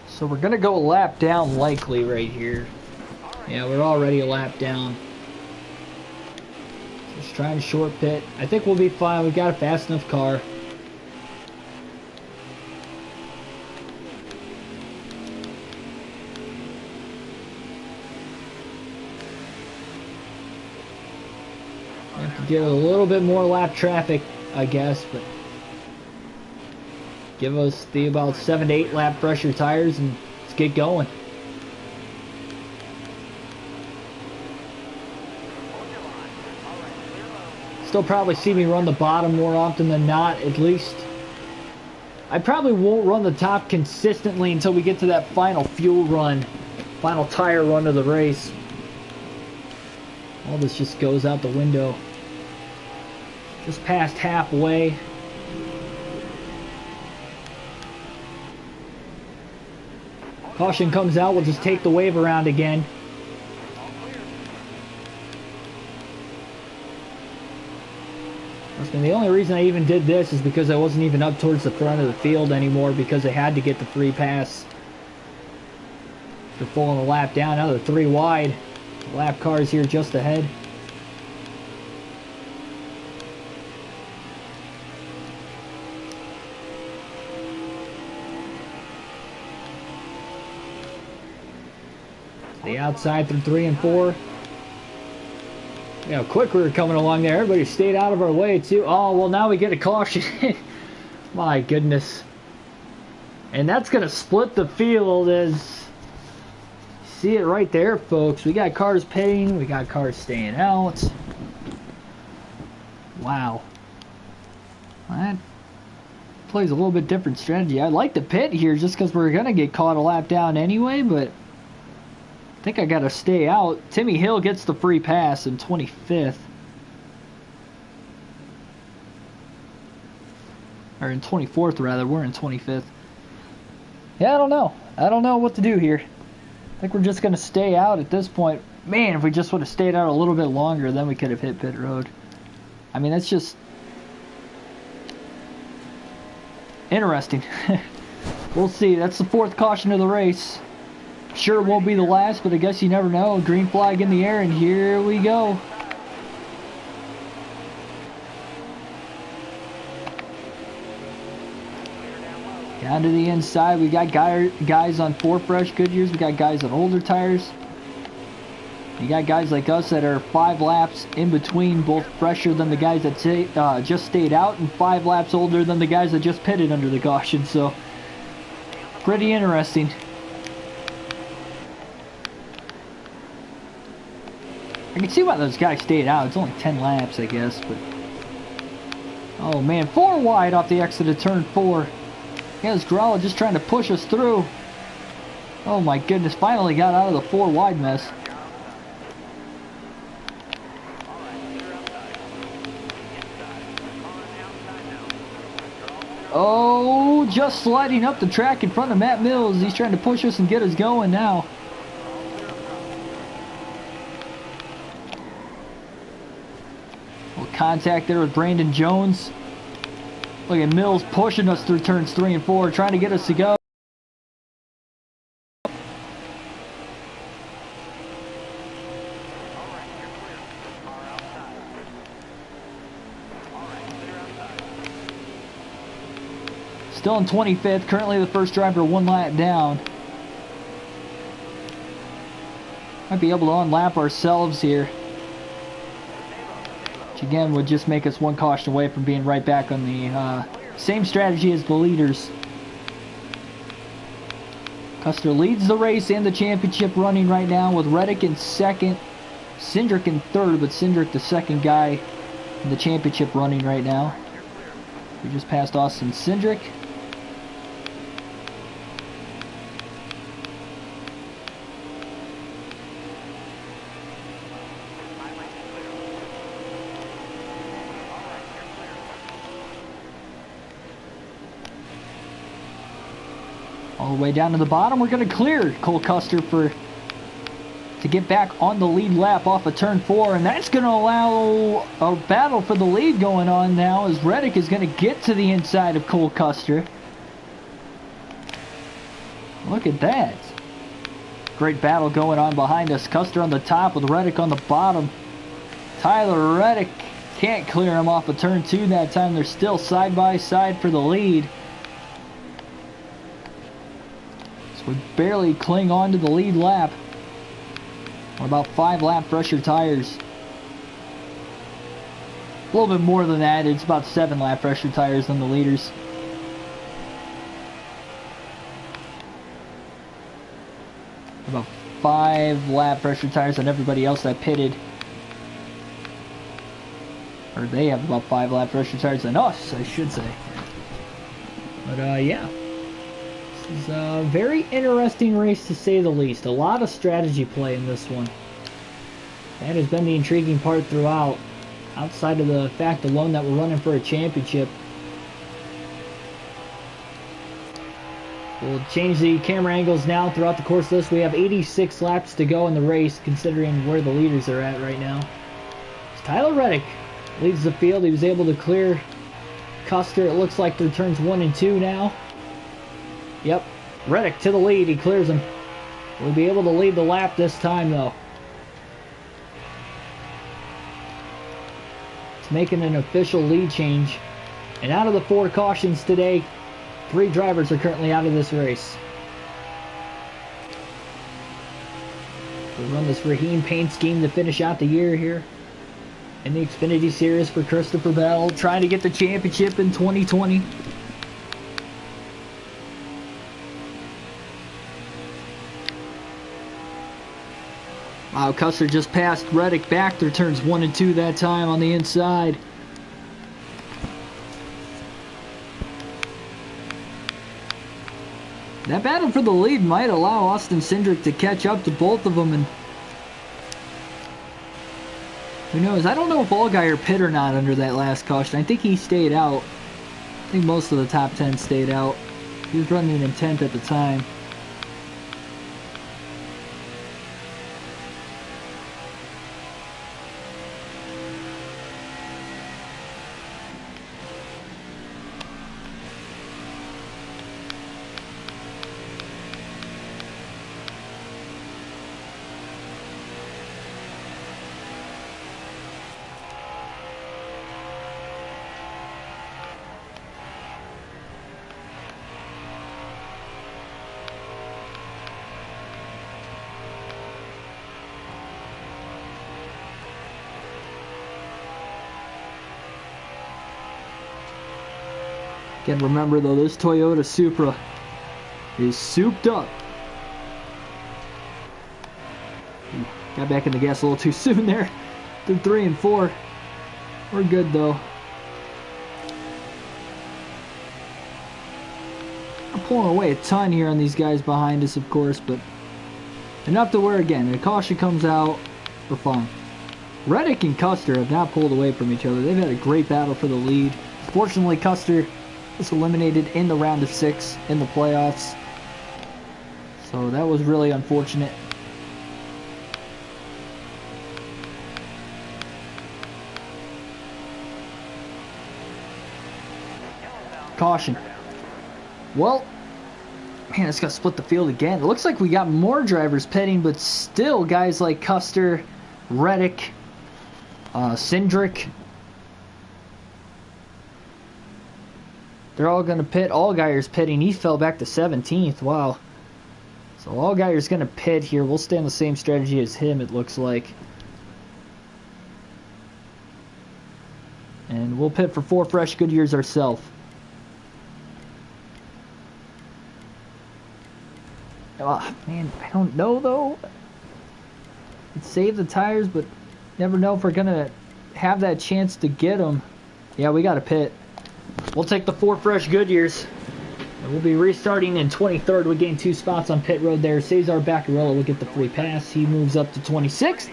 So we're going to go a lap down likely right here. Yeah, we're already a lap down. Just trying to short pit. I think we'll be fine. We've got a fast enough car. Have to get a little bit more lap traffic, I guess, but give us the about 7 to 8 lap pressure tires and let's get going. Still probably see me run the bottom more often than not, at least. I probably won't run the top consistently until we get to that final fuel run, final tire run of the race. All this just goes out the window. Just past halfway. Caution comes out, we'll just take the wave around again. And the only reason I even did this is because I wasn't even up towards the front of the field anymore because I had to get the free pass. They're pulling a lap down, now they're 3 wide. The lap cars here just ahead. The outside through 3 and 4. You know, quick we were coming along there. Everybody stayed out of our way too. Oh, well now we get a caution. My goodness. And that's going to split the field as... See it right there, folks. We got cars pitting. We got cars staying out. Wow. That plays a little bit different strategy. I'd like to pit here just because we're going to get caught a lap down anyway, but I think I got to stay out. Timmy Hill gets the free pass in 25th. Or in 24th, rather. We're in 25th. Yeah, I don't know. I don't know what to do here. I think we're just going to stay out at this point. Man, if we just would have stayed out a little bit longer, then we could have hit pit road. I mean, that's just interesting. We'll see. That's the 4th caution of the race. Sure it won't be the last, but I guess you never know. Green flag in the air, and here we go. Down to the inside, we got guys on 4 fresh Goodyears. We got guys on older tires. You got guys like us that are 5 laps in between, both fresher than the guys that just stayed out, and 5 laps older than the guys that just pitted under the caution. So, pretty interesting. I can see why those guys stayed out. It's only 10 laps, I guess. But oh man, 4 wide off the exit of turn 4. Here's Gralla just trying to push us through. Oh my goodness, finally got out of the 4 wide mess. Oh, just sliding up the track in front of Matt Mills. He's trying to push us and get us going now. Little contact there with Brandon Jones. Look at Mills pushing us through turns 3 and 4, trying to get us to go. Still in 25th, currently the first driver 1 lap down. Might be able to unlap ourselves here. Which again would just make us 1 caution away from being right back on the same strategy as the leaders. Custer leads the race and the championship running right now with Reddick in 2nd, Cindric in 3rd, but Cindric the 2nd guy in the championship running right now. We just passed Austin Cindric. All the way down to the bottom, we're going to clear Cole Custer to get back on the lead lap off of turn 4, and that's going to allow a battle for the lead going on now as Reddick is going to get to the inside of Cole Custer. Look at that. Great battle going on behind us. Custer on the top with Reddick on the bottom. Tyler Reddick can't clear him off of turn 2 that time. They're still side by side for the lead. We barely cling on to the lead lap. We're about 5 lap fresher tires. A little bit more than that. It's about 7 lap fresher tires than the leaders. About 5 lap fresher tires than everybody else that pitted. Or they have about 5 lap fresher tires than us, I should say. But yeah. It's a very interesting race to say the least. A lot of strategy play in this one. That has been the intriguing part throughout, outside of the fact alone that we're running for a championship. We'll change the camera angles now throughout the course of this. We have 86 laps to go in the race, considering where the leaders are at right now. It's Tyler Reddick leads the field. He was able to clear Custer. It looks like they're turns 1 and 2 now. Yep, Reddick to the lead. He clears him. We'll be able to lead the lap this time, though. It's making an official lead change. And out of the 4 cautions today, 3 drivers are currently out of this race. We'll run this Raheem paint scheme to finish out the year here in the Xfinity Series for Christopher Bell, trying to get the championship in 2020. Wow, Custer just passed Reddick back through turns 1 and 2 that time on the inside. That battle for the lead might allow Austin Cindric to catch up to both of them, and who knows? I don't know if Allgaier pit or not under that last caution. I think he stayed out. I think most of the top 10 stayed out. He was running in 10th at the time. Again, remember though, this Toyota Supra is souped up. Got back in the gas a little too soon there. Through 3 and 4. We're good though. I'm pulling away a ton here on these guys behind us, of course, but enough to where, again, the caution comes out, we're fine. Reddick and Custer have not pulled away from each other. They've had a great battle for the lead. Fortunately, Custer was eliminated in the round of 6 in the playoffs, so that was really unfortunate. Caution. Well, man, it's got to split the field again. It looks like we got more drivers pitting, but still guys like Custer, Reddick, Cindric, they're all going to pit. Allgaier's pitting. He fell back to 17th. Wow. So Allgaier's going to pit here. We'll stay on the same strategy as him, it looks like. And we'll pit for 4 fresh Goodyears ourselves. Oh, man, I don't know, though. Let's save the tires, but never know if we're going to have that chance to get them. Yeah, we got to pit. We'll take the 4 fresh Goodyears. And we'll be restarting in 23rd. We gained 2 spots on pit road there. Cesar Baccarella will get the free pass. He moves up to 26th.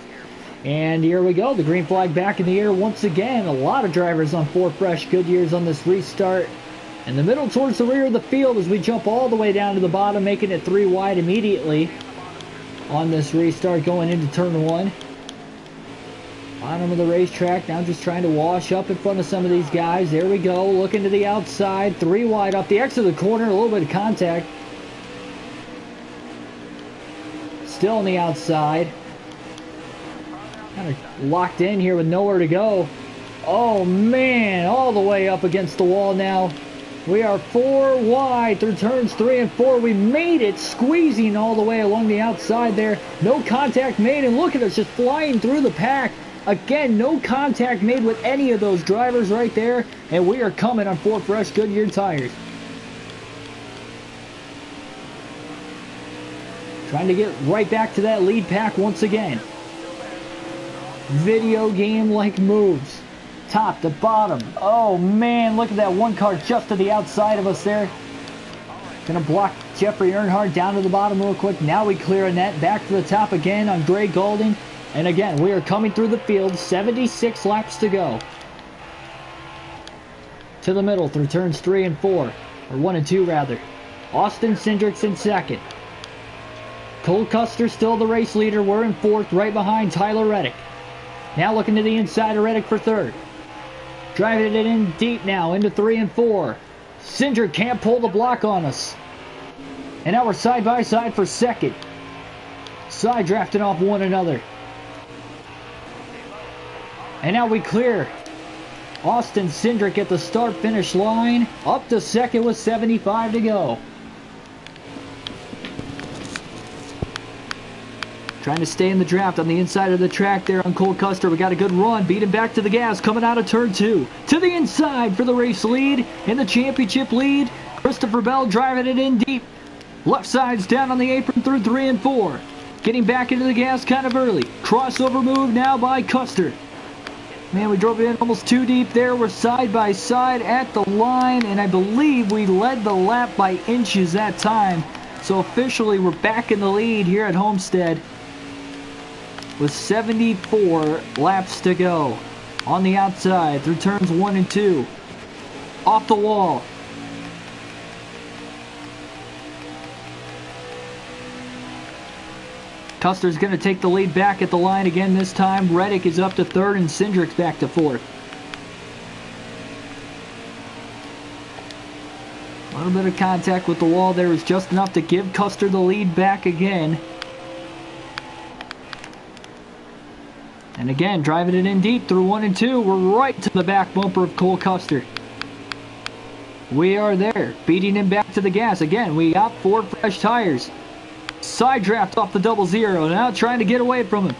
And here we go. The green flag back in the air once again. A lot of drivers on 4 fresh Goodyears on this restart. In the middle towards the rear of the field as we jump all the way down to the bottom, making it 3 wide immediately on this restart going into turn 1. Bottom of the racetrack, now just trying to wash up in front of some of these guys. There we go, looking to the outside, 3 wide off the exit of the corner, a little bit of contact. Still on the outside. Kind of locked in here with nowhere to go. Oh man, all the way up against the wall now. We are 4 wide through turns 3 and 4. We made it, squeezing all the way along the outside there. No contact made, and look at us just flying through the pack. Again, no contact made with any of those drivers right there, and we are coming on 4 fresh Goodyear tires. Trying to get right back to that lead pack once again. Video game-like moves. Top to bottom. Oh man, look at that one car just to the outside of us there. Gonna block Jeffrey Earnhardt down to the bottom real quick. Now we clear a net. Back to the top again on Gray Golding. And again, we are coming through the field. 76 laps to go. To the middle through turns 3 and 4. Or 1 and 2 rather. Austin Cindric's in 2nd. Cole Custer still the race leader. We're in 4th right behind Tyler Reddick. Now looking to the inside of Reddick for 3rd. Driving it in deep now into 3 and 4. Cindric can't pull the block on us. And now we're side by side for 2nd. Side drafting off one another. And now we clear Austin Cindric at the start-finish line. Up to 2nd with 75 to go. Trying to stay in the draft on the inside of the track there on Cole Custer. We got a good run. Beat him back to the gas. Coming out of turn 2. To the inside for the race lead. In the championship lead. Christopher Bell driving it in deep. Left side's down on the apron through 3 and 4. Getting back into the gas kind of early. Crossover move now by Custer. Man, we drove it in almost too deep there. We're side by side at the line. And I believe we led the lap by inches that time. So officially we're back in the lead here at Homestead. With 74 laps to go. On the outside through turns 1 and 2. Off the wall. Custer's going to take the lead back at the line again this time. Reddick is up to 3rd and Cindric's back to 4th. A little bit of contact with the wall there is just enough to give Custer the lead back again. And again, driving it in deep through 1 and 2. We're right to the back bumper of Cole Custer. We are there, beating him back to the gas. Again, we got 4 fresh tires. Side draft off the 00. Now trying to get away from him.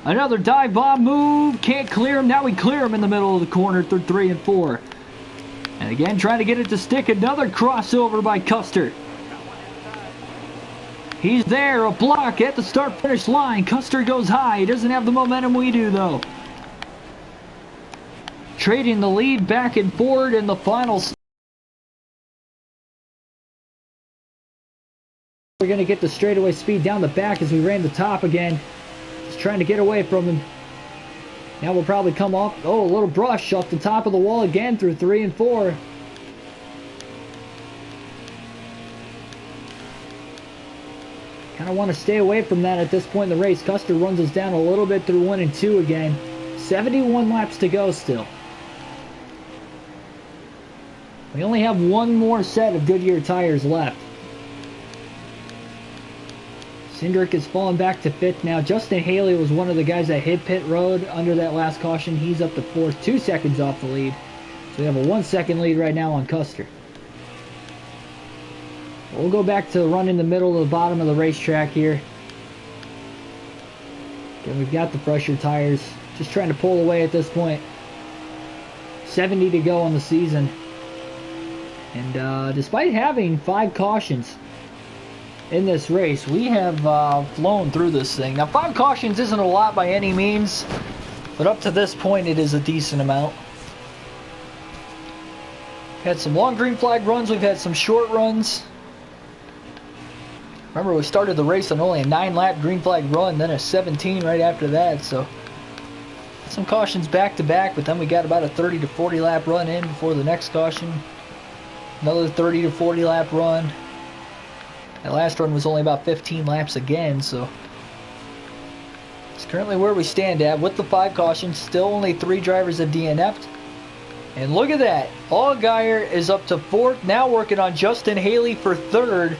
Another dive bomb move. Can't clear him. Now we clear him in the middle of the corner through 3 and 4. And again, trying to get it to stick. Another crossover by Custer. He's there, a block at the start-finish line. Custer goes high. He doesn't have the momentum we do, though. Trading the lead back and forward in the final. We're going to get the straightaway speed down the back as we ran the top again. Just trying to get away from him. Now we'll probably come off. Oh, a little brush off the top of the wall again through 3 and 4. Kind of want to stay away from that at this point in the race. Custer runs us down a little bit through 1 and 2 again. 71 laps to go still. We only have one more set of Goodyear tires left. Cindric is falling back to 5th now. Justin Haley was one of the guys that hit pit road under that last caution. He's up to 4th, 2 seconds off the lead. So we have a 1 second lead right now on Custer. We'll go back to run in the middle of the bottom of the racetrack here. Again, we've got the fresher tires. Just trying to pull away at this point. 70 to go on the season. And despite having 5 cautions in this race, we have flown through this thing. Now, 5 cautions isn't a lot by any means, but up to this point it is a decent amount. Had some long green flag runs, we've had some short runs. Remember, we started the race on only a 9-lap green flag run, then a 17 right after that, so some cautions back to back, but then we got about a 30 to 40 lap run in before the next caution. Another 30 to 40 lap run. That last run was only about 15 laps again, so it's currently where we stand at with the 5 cautions. Still only 3 drivers have DNF'd. And look at that. Allgaier is up to 4th, now working on Justin Haley for 3rd.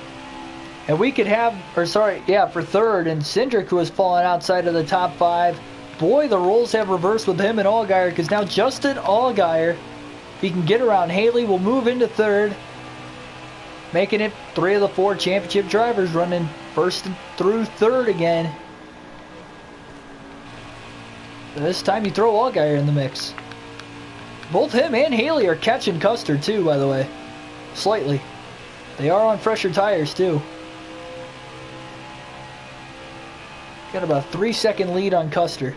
And we could have, for 3rd, and Cindric, who has fallen outside of the top 5. Boy, the roles have reversed with him and Allgaier, because now Justin Allgaier, if he can get around Haley, will move into 3rd. Making it 3 of the 4 championship drivers running 1st through 3rd again. This time you throw Allgaier in the mix. Both him and Haley are catching Custer too, by the way. Slightly. They are on fresher tires too. Got about a 3-second lead on Custer.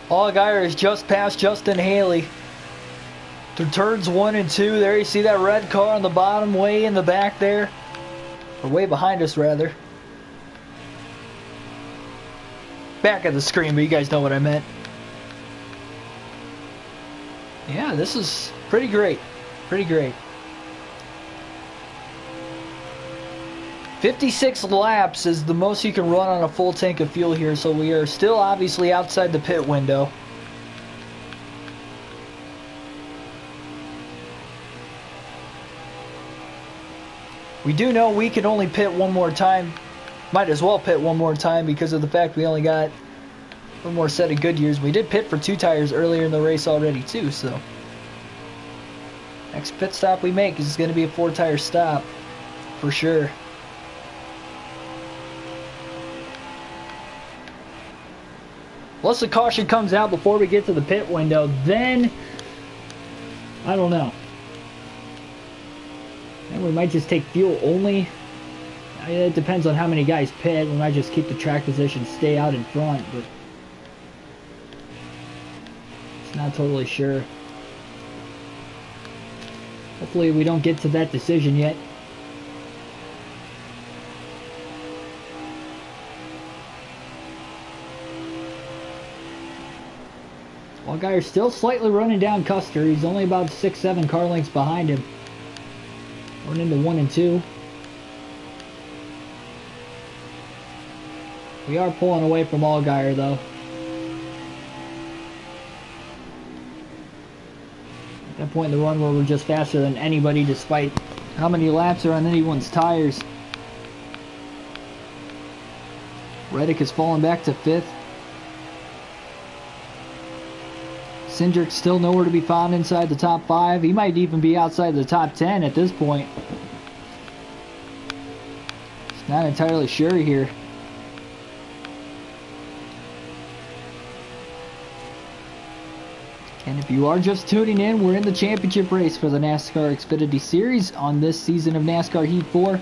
Allgaier is just past Justin Haley. Through turns 1 and 2, there you see that red car on the bottom, way in the back there. Or way behind us, rather. Back of the screen, but you guys know what I meant. Yeah, this is pretty great. Pretty great. 56 laps is the most you can run on a full tank of fuel here, so we are still obviously outside the pit window. We do know we can only pit one more time. Might as well pit one more time because of the fact we only got one more set of Goodyears. We did pit for 2 tires earlier in the race already too, so next pit stop we make is going to be a 4-tire stop for sure. Once the caution comes out before we get to the pit window, then I don't know. And we might just take fuel only. I mean, it depends on how many guys pit. We might just keep the track position, stay out in front, but it's not totally sure. Hopefully we don't get to that decision yet. Allgaier still slightly running down Custer. He's only about 6-7 car lengths behind him. Going into 1 and 2. We are pulling away from Allgaier though. At that point in the run where we're just faster than anybody despite how many laps are on anyone's tires. Reddick has fallen back to 5th. Cindric's still nowhere to be found inside the top 5. He might even be outside the top 10 at this point. Just not entirely sure here. And if you are just tuning in, we're in the championship race for the NASCAR Xfinity Series on this season of NASCAR Heat 4.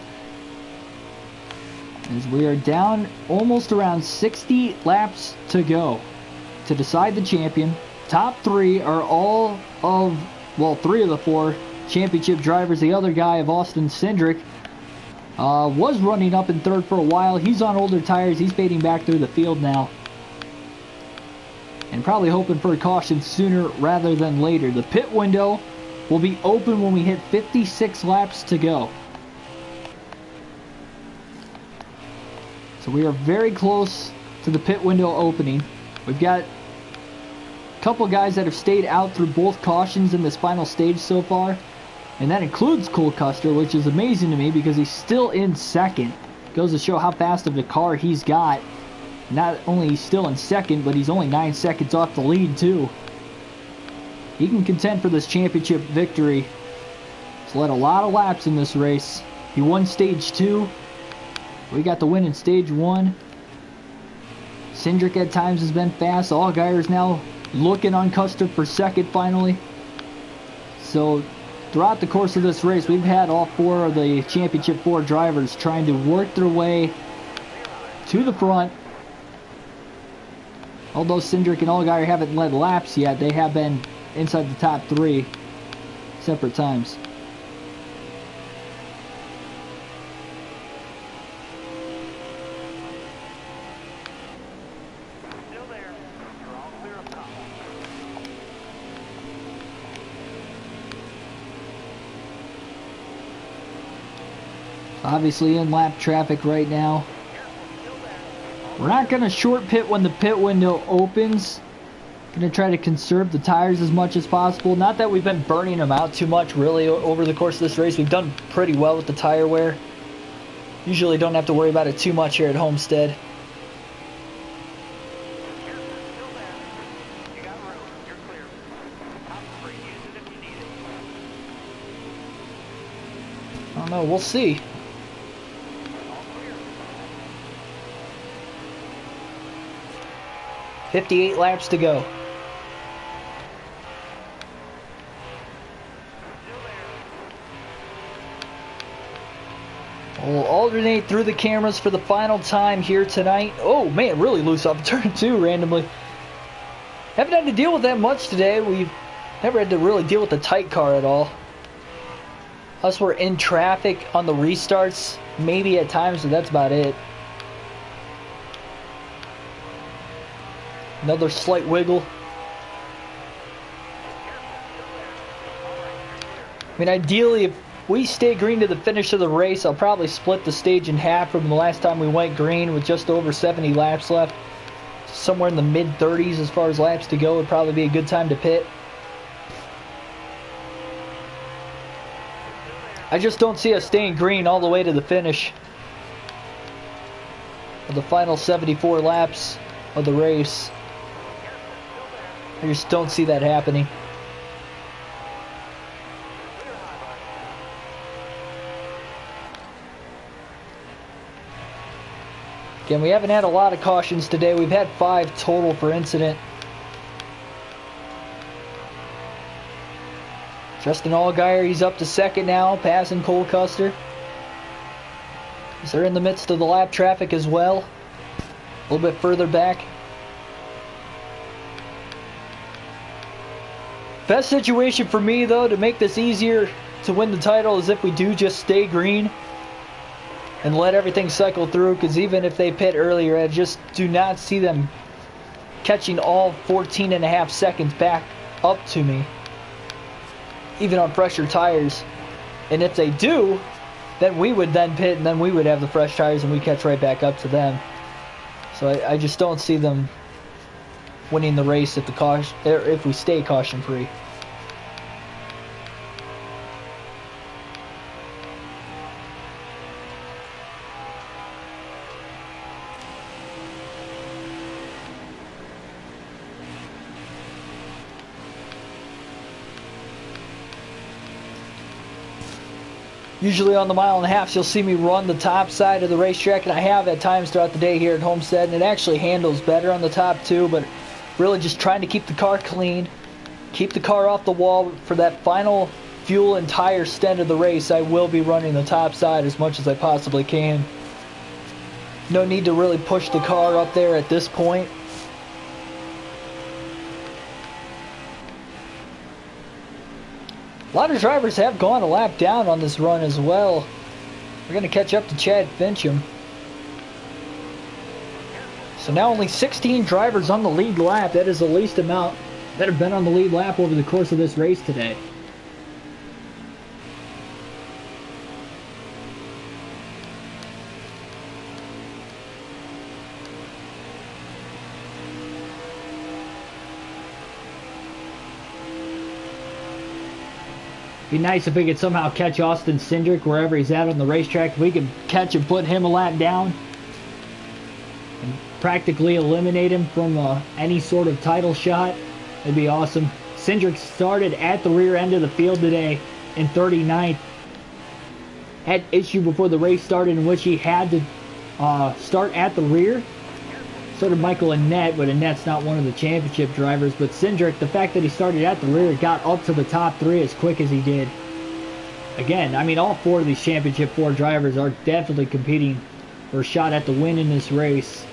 As we are down almost around 60 laps to go to decide the champion. Top 3 are all of, well, 3 of the 4 championship drivers. The other guy of Austin Cindric was running up in 3rd for a while. He's on older tires. He's fading back through the field now. And probably hoping for a caution sooner rather than later. The pit window will be open when we hit 56 laps to go. So we are very close to the pit window opening. We've got a couple guys that have stayed out through both cautions in this final stage so far. And that includes Cole Custer, which is amazing to me because he's still in 2nd. Goes to show how fast of a car he's got. Not only he's still in 2nd, but he's only 9 seconds off the lead too. He can contend for this championship victory. He's led a lot of laps in this race. He won stage 2. We got the win in stage 1. Cindric at times has been fast. Allgaier's now looking on Custer for 2nd finally. So throughout the course of this race, we've had all 4 of the championship 4 drivers trying to work their way to the front. Although Cindric and Allgaier haven't led laps yet, they have been inside the top 3 separate times. Still there. You're all clear up top. Obviously in lap traffic right now. We're not going to short pit when the pit window opens. Going to try to conserve the tires as much as possible. Not that we've been burning them out too much really over the course of this race. We've done pretty well with the tire wear. Usually don't have to worry about it too much here at Homestead. I don't know, we'll see. 58 laps to go. We'll alternate through the cameras for the final time here tonight. Oh man, really loose off turn 2 randomly. Haven't had to deal with that much today. We've never had to really deal with the tight car at all. Plus we're in traffic on the restarts, maybe at times, but that's about it. Another slight wiggle. I mean, ideally, if we stay green to the finish of the race, I'll probably split the stage in half from the last time we went green with just over 70 laps left. Somewhere in the mid-30s as far as laps to go would probably be a good time to pit. I just don't see us staying green all the way to the finish of the final 74 laps of the race. I just don't see that happening. Again, we haven't had a lot of cautions today. We've had 5 total for incident. Justin Allgaier, he's up to second now, passing Cole Custer. They're in the midst of the lap traffic as well. A little bit further back. Best situation for me, though, to make this easier to win the title is if we do just stay green and let everything cycle through, because even if they pit earlier, I just do not see them catching all 14 and a half seconds back up to me, even on fresher tires. And if they do, then we would then pit, and then we would have the fresh tires, and we catch right back up to them. So I just don't see them winning the race if if we stay caution free. Usually on the mile and a half, you'll see me run the top side of the racetrack, and I have at times throughout the day here at Homestead, and it actually handles better on the top too, but really just trying to keep the car clean, keep the car off the wall. For that final fuel and tire stint of the race, I will be running the top side as much as I possibly can. No need to really push the car up there at this point. A lot of drivers have gone a lap down on this run as well. We're going to catch up to Chad Fincham. So now only 16 drivers on the lead lap. That is the least amount that have been on the lead lap over the course of this race today. Be nice if we could somehow catch Austin Cindric wherever he's at on the racetrack. If we could catch and put him a lap down and practically eliminate him from any sort of title shot, it'd be awesome. Cindric started at the rear end of the field today in 39th. Had issue before the race started in which he had to start at the rear. So did Michael Annett, but Annett's not one of the championship drivers. But Cindric, the fact that he started at the rear, got up to the top 3 as quick as he did. Again, I mean, all 4 of these championship 4 drivers are definitely competing for a shot at the win in this race.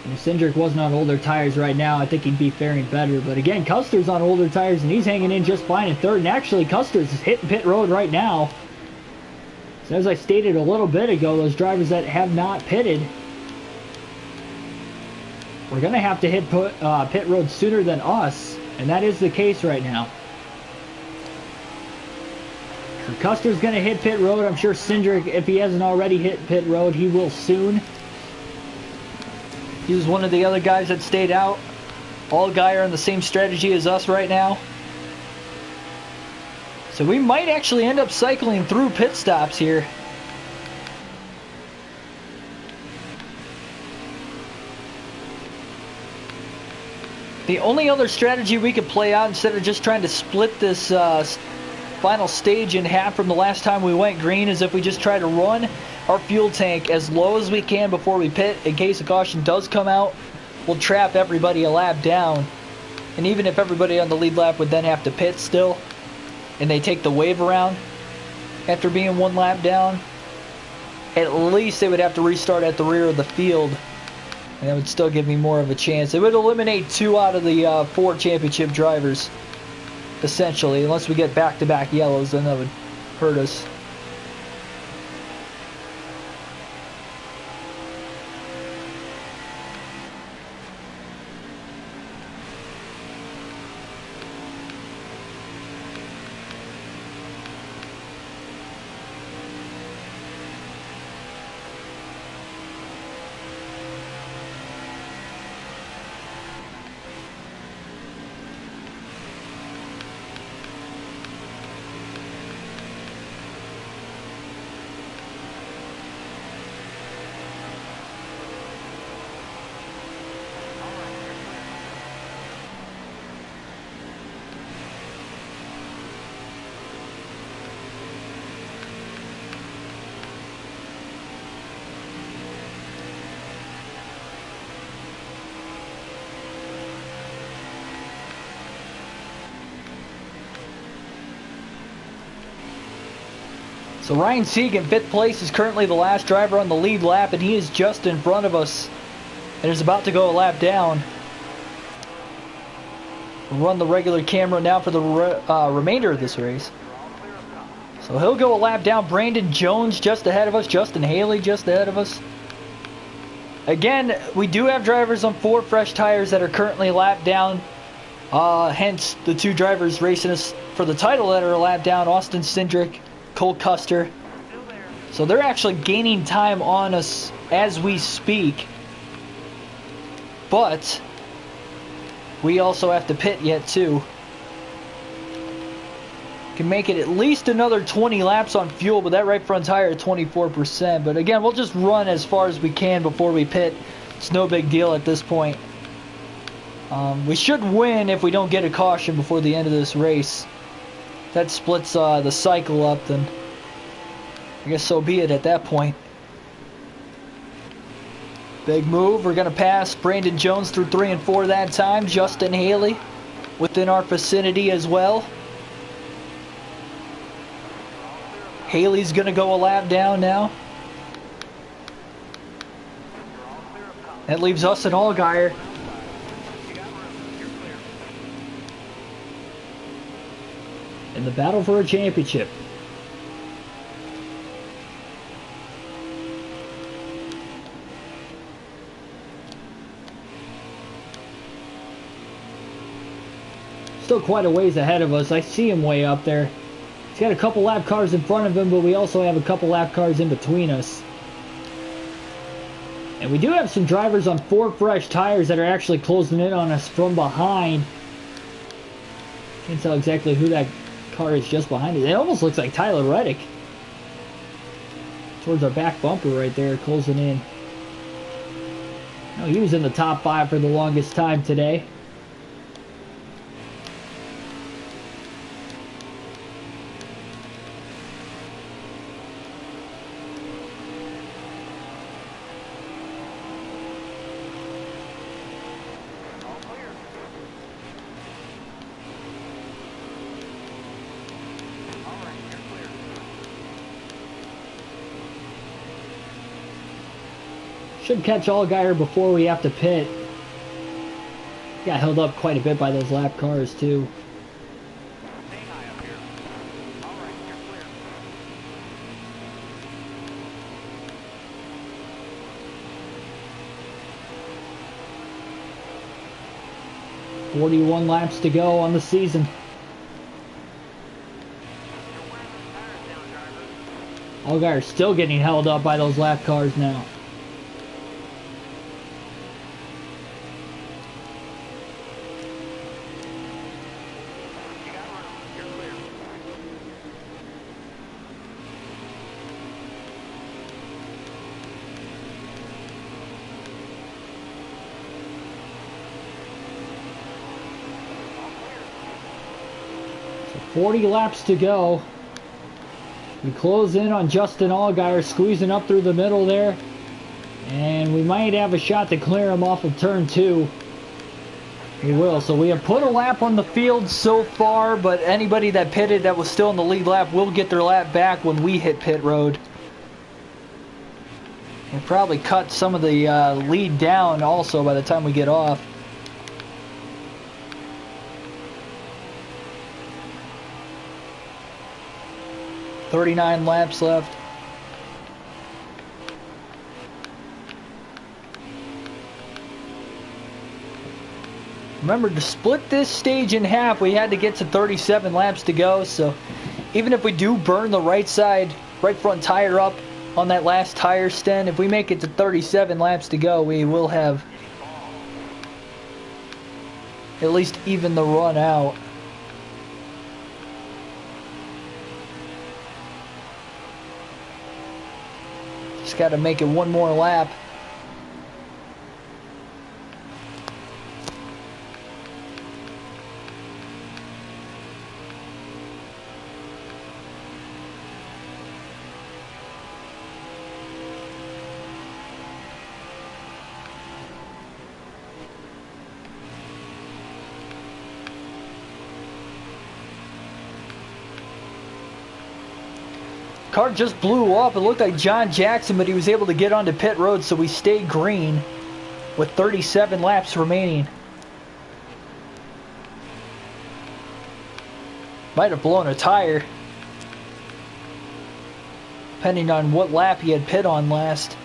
And if Cindric wasn't on older tires right now, I think he'd be faring better. But again, Custer's on older tires, and he's hanging in just fine in 3rd. And actually, Custer's hitting pit road right now. So as I stated a little bit ago, those drivers that have not pitted, we're going to have to hit pit road sooner than us, and that is the case right now. So Custer's going to hit pit road. I'm sure Cindric, if he hasn't already hit pit road, he will soon. He was one of the other guys that stayed out. Allgaier on the same strategy as us right now. So we might actually end up cycling through pit stops here. The only other strategy we could play out, instead of just trying to split this final stage in half from the last time we went green, is if we just try to run our fuel tank as low as we can before we pit. In case a caution does come out, we'll trap everybody a lap down. And even if everybody on the lead lap would then have to pit still, and they take the wave around after being 1 lap down, at least they would have to restart at the rear of the field, and that would still give me more of a chance. It would eliminate 2 out of the 4 championship drivers, essentially, unless we get back-to-back yellows, then that would hurt us. So Ryan Sieg in 5th place is currently the last driver on the lead lap, and he is just in front of us and is about to go a lap down. We'll run the regular camera now for the remainder of this race. So he'll go a lap down. Brandon Jones just ahead of us. Justin Haley just ahead of us. Again, we do have drivers on 4 fresh tires that are currently a lap down. Hence, the 2 drivers racing us for the title that are a lap down, Austin Cindric, Cole Custer. So they're actually gaining time on us as we speak. But we also have to pit yet too. Can make it at least another 20 laps on fuel, but that right front tire at 24%. But again, we'll just run as far as we can before we pit. It's no big deal at this point. We should win if we don't get a caution before the end of this race. That splits the cycle up, then I guess so be it at that point. Big move. We're going to pass Brandon Jones through 3 and 4 that time. Justin Haley within our vicinity as well. Haley's going to go a lap down now. That leaves us and Allgaier. In the battle for a championship. Still quite a ways ahead of us. I see him way up there. He's got a couple lap cars in front of him, but we also have a couple lap cars in between us. And we do have some drivers on 4 fresh tires that are actually closing in on us from behind. Can't tell exactly who that car is just behind it. It almost looks like Tyler Reddick. Towards our back bumper right there, closing in. No, he was in the top 5 for the longest time today. Should catch Allgaier before we have to pit. Got held up quite a bit by those lap cars too. Stay high up here. All right, you're clear. 41 laps to go on the season. Allgaier still getting held up by those lap cars now. So 40 laps to go. We close in on Justin Allgaier, squeezing up through the middle there. And we might have a shot to clear him off of turn 2. We will. So we have put a lap on the field so far, but anybody that pitted that was still in the lead lap will get their lap back when we hit pit road. We'll probably cut some of the lead down also by the time we get off. "39 laps left." Remember, to split this stage in half, we had to get to 37 laps to go. So even if we do burn the right side, right front tire up on that last tire stand, if we make it to 37 laps to go, we will have at least even the run out. Just got to make it one more lap. Car just blew up. It looked like John Jackson, but he was able to get onto pit road, so we stayed green with 37 laps remaining. Might have blown a tire, depending on what lap he had pit on last.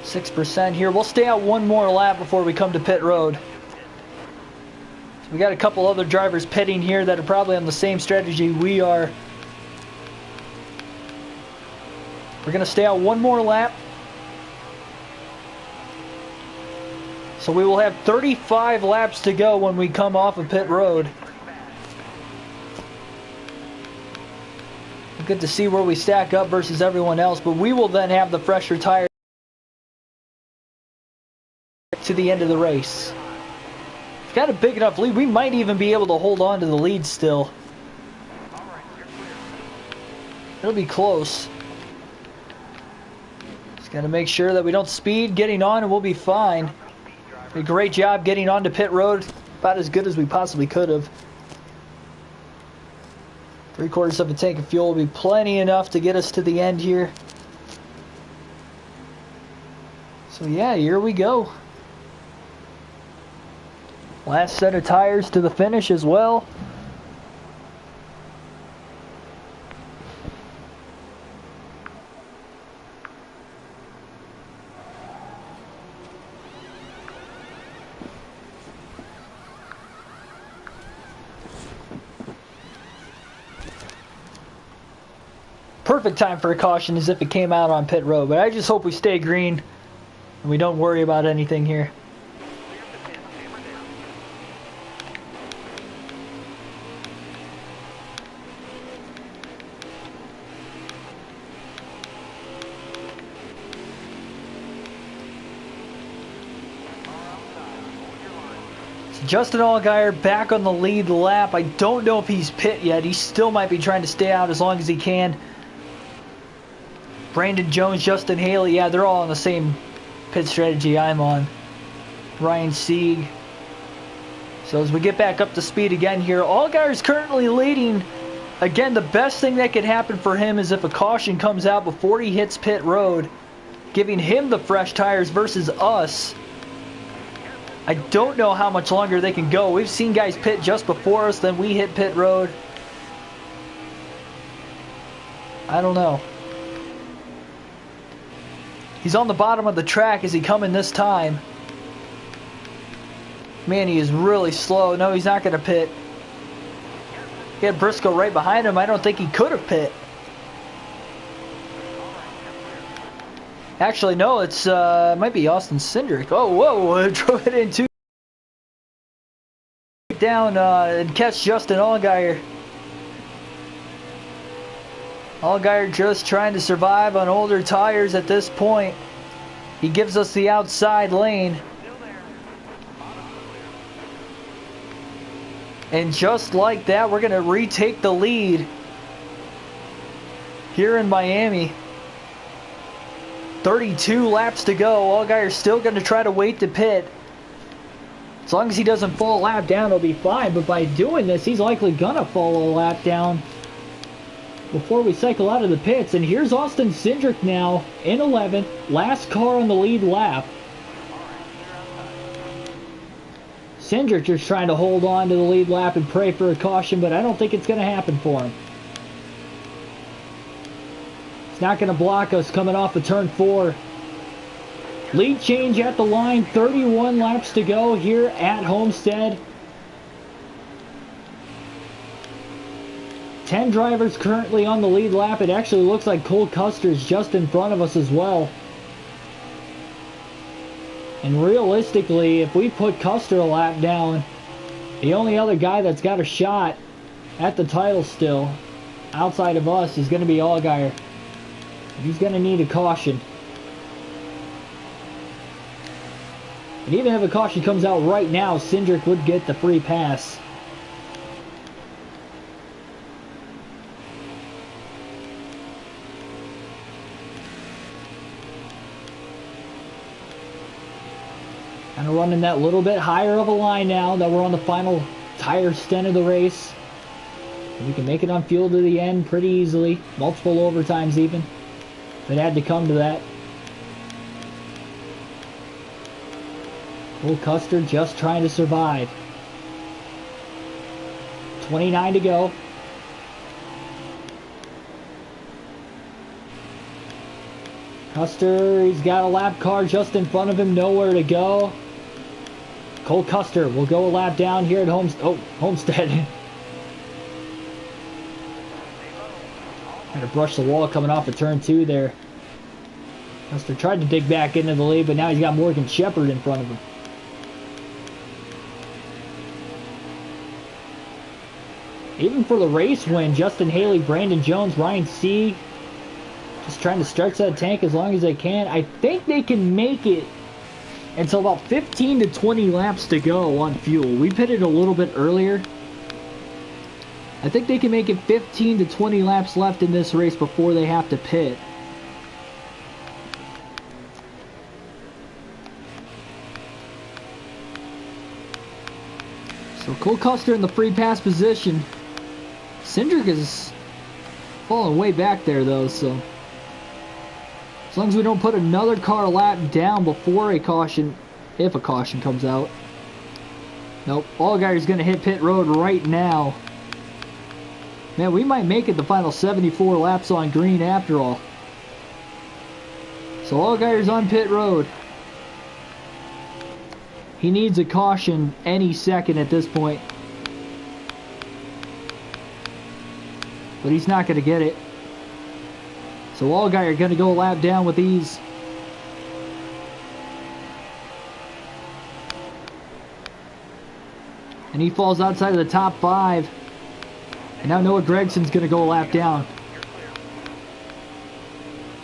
6% here. We'll stay out one more lap before we come to pit road. So we got a couple other drivers pitting here that are probably on the same strategy we are. We're going to stay out one more lap. So we will have 35 laps to go when we come off of pit road. Good to see where we stack up versus everyone else, but we will then have the fresher tires to the end of the race. We've got a big enough lead. We might even be able to hold on to the lead still. It'll be close. Just got to make sure that we don't speed getting on, and we'll be fine. Did a great job getting onto pit road, about as good as we possibly could have. 3/4 of a tank of fuel will be plenty enough to get us to the end here. So yeah, here we go. Last set of tires to the finish as well. Perfect time for a caution as if it came out on pit road, but I just hope we stay green and we don't worry about anything here. So Justin Allgaier back on the lead lap. I don't know if he's pit yet. He still might be trying to stay out as long as he can. Brandon Jones, Justin Haley, yeah, they're all on the same pit strategy I'm on. Ryan Sieg. So as we get back up to speed again here, Allgaier is currently leading. Again, the best thing that could happen for him is if a caution comes out before he hits pit road, giving him the fresh tires versus us. I don't know how much longer they can go. We've seen guys pit just before us, then we hit pit road. I don't know. He's on the bottom of the track. Is he coming this time? Man, he is really slow. No, he's not going to pit. He had Briscoe right behind him. I don't think he could have pit. Actually, no, it's might be Austin Cindric. Oh, whoa, drove it in too. Down and catch Justin Allgaier. Allgaier just trying to survive on older tires at this point. He gives us the outside lane. And just like that, we're going to retake the lead here in Miami. 32 laps to go. Allgaier's still going to try to wait to pit. As long as he doesn't fall a lap down, he'll be fine. But by doing this, he's likely going to fall a lap down before we cycle out of the pits. And here's Austin Cindric now in 11th, last car on the lead lap. Cindric just trying to hold on to the lead lap and pray for a caution, but I don't think it's going to happen for him. It's not going to block us coming off of turn 4. Lead change at the line, 31 laps to go here at Homestead. 10 drivers currently on the lead lap. It actually looks like Cole Custer's just in front of us as well. And realistically, if we put Custer a lap down, the only other guy that's got a shot at the title still, outside of us, is going to be Allgaier. He's going to need a caution. And even if a caution comes out right now, Cindric would get the free pass. Kind of running that little bit higher of a line now that we're on the final tire stint of the race. And we can make it on fuel to the end pretty easily. Multiple overtimes even. If it had to come to that. Cole Custer just trying to survive. 29 to go. Custer, he's got a lap car just in front of him, nowhere to go. Cole Custer will go a lap down here at Homestead. Trying to brush the wall coming off of turn 2 there. Custer tried to dig back into the lead, but now he's got Morgan Shepherd in front of him. Even for the race win, Justin Haley, Brandon Jones, Ryan C. just trying to stretch that tank as long as they can. I think they can make it until about 15 to 20 laps to go on fuel. We pitted a little bit earlier. I think they can make it 15 to 20 laps left in this race before they have to pit. So Cole Custer in the free pass position. Cindric is falling way back there though, so as long as we don't put another car a lap down before a caution, if a caution comes out. Nope, Allgaier's going to hit pit road right now. Man, we might make it the final 74 laps on green after all. So Allgaier's on pit road. He needs a caution any second at this point. But he's not going to get it. So Allgaier going to go a lap down with ease. And he falls outside of the top 5. And now Noah Gregson's going to go a lap down.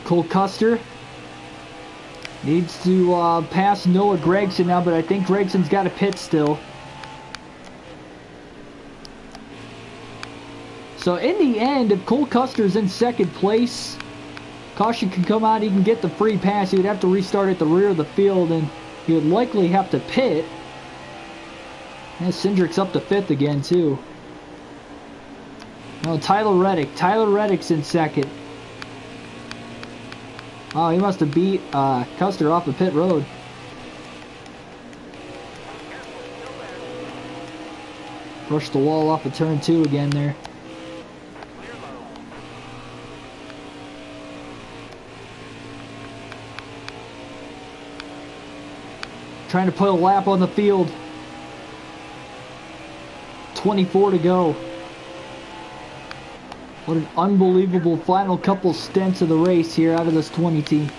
Cole Custer needs to pass Noah Gregson now, but I think Gregson's got a pit still. So in the end, if Cole Custer's in second place, caution can come out, he can get the free pass. He would have to restart at the rear of the field, and he would likely have to pit. And Cindric's up to 5th again, too. No, Tyler Reddick. Tyler Reddick's in second. Oh, he must have beat Custer off the pit road. Brushed the wall off of turn 2 again there. Trying to put a lap on the field. 24 to go. What an unbelievable final couple stints of the race here out of this 20 team.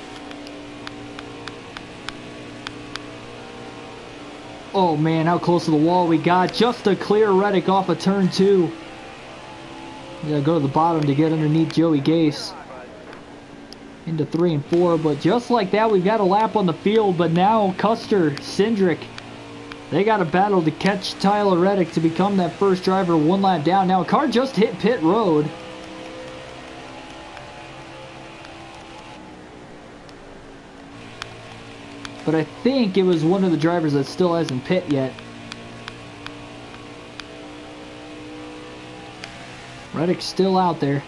Oh man, how close to the wall we got. Just to clear Reddick off of turn 2. We gotta go to the bottom to get underneath Joey Gase. Into 3 and 4, but just like that, we've got a lap on the field. But now Custer, Cindric, they got a battle to catch Tyler Reddick to become that first driver 1 lap down. Now a car just hit pit road. But I think it was one of the drivers that still hasn't pit yet. Reddick's still out there.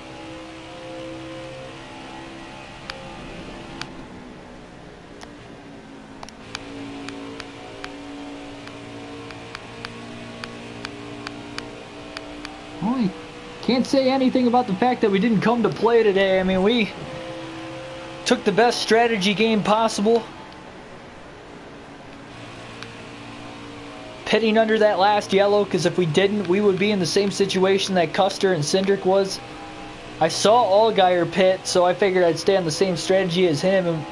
Well, I can't say anything about the fact that we didn't come to play today. I mean, we took the best strategy game possible. Pitting under that last yellow, because if we didn't, we would be in the same situation that Custer and Cindric was. I saw Allgaier pit, so I figured I'd stay on the same strategy as him, and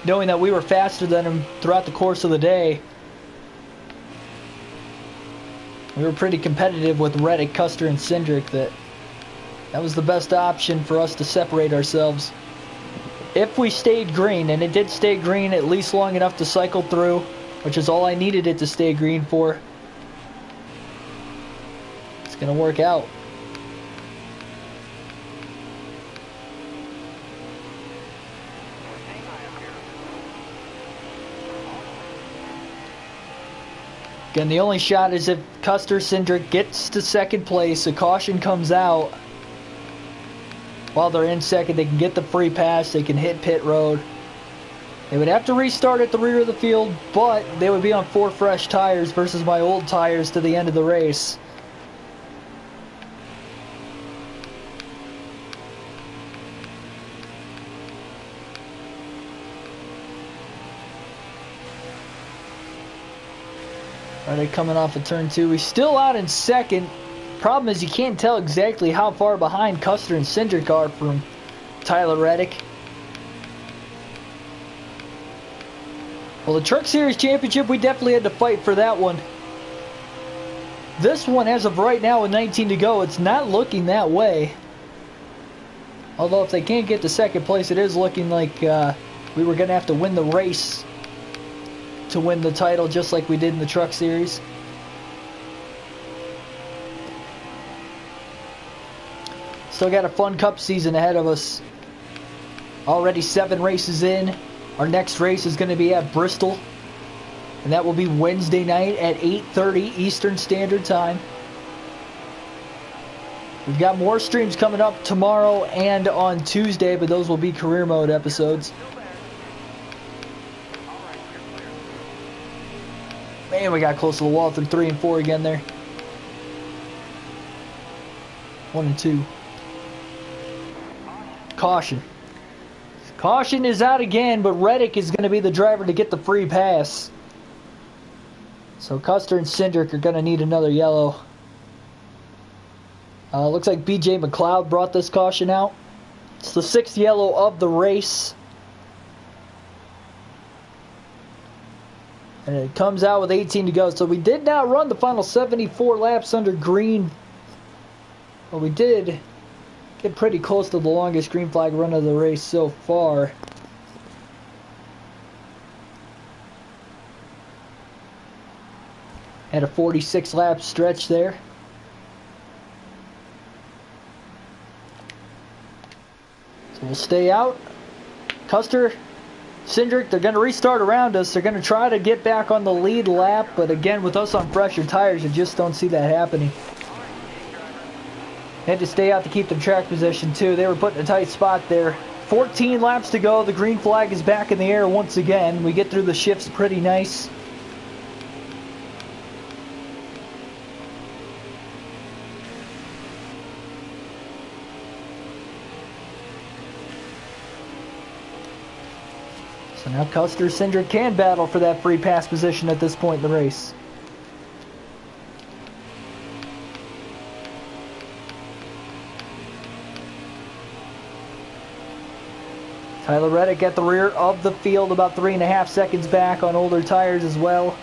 knowing that we were faster than him throughout the course of the day. We were pretty competitive with Reddick, Custer, and Cindric. That was the best option for us to separate ourselves. If we stayed green, and it did stay green at least long enough to cycle through, which is all I needed it to stay green for, it's going to work out. Again, the only shot is if Custer Cindric gets to second place, a caution comes out. While they're in second, they can get the free pass, they can hit pit road. They would have to restart at the rear of the field, but they would be on 4 fresh tires versus my old tires to the end of the race. Are they coming off of turn 2? He's still out in second. Problem is you can't tell exactly how far behind Custer and Cindric are from Tyler Reddick. Well, the Truck Series Championship, we definitely had to fight for that one. This one, as of right now, with 19 to go, it's not looking that way. Although if they can't get to second place, it is looking like we were going to have to win the race to win the title, just like we did in the Truck Series. Still got a fun Cup season ahead of us. Already 7 races in. Our next race is going to be at Bristol, and that will be Wednesday night at 8:30 Eastern Standard Time. We've got more streams coming up tomorrow and on Tuesday, but those will be career mode episodes. Man, we got close to the wall through 3 and 4 again there. 1 and 2. Caution. Caution is out again, but Reddick is going to be the driver to get the free pass. So Custer and Cindric are going to need another yellow. Looks like BJ McLeod brought this caution out. It's the 6th yellow of the race. And it comes out with 18 to go. So we did not run the final 74 laps under green. But we did get pretty close to the longest green flag run of the race so far. Had a 46 lap stretch there. So we'll stay out. Custer, Cindric, they're going to restart around us. They're going to try to get back on the lead lap, but again, with us on fresher tires, you just don't see that happening. Had to stay out to keep them track position too. They were put in a tight spot there. 14 laps to go. The green flag is back in the air once again. We get through the shifts pretty nice. So now Custer Cindric can battle for that free pass position at this point in the race. Tyler Reddick at the rear of the field, about 3.5 seconds back on older tires as well.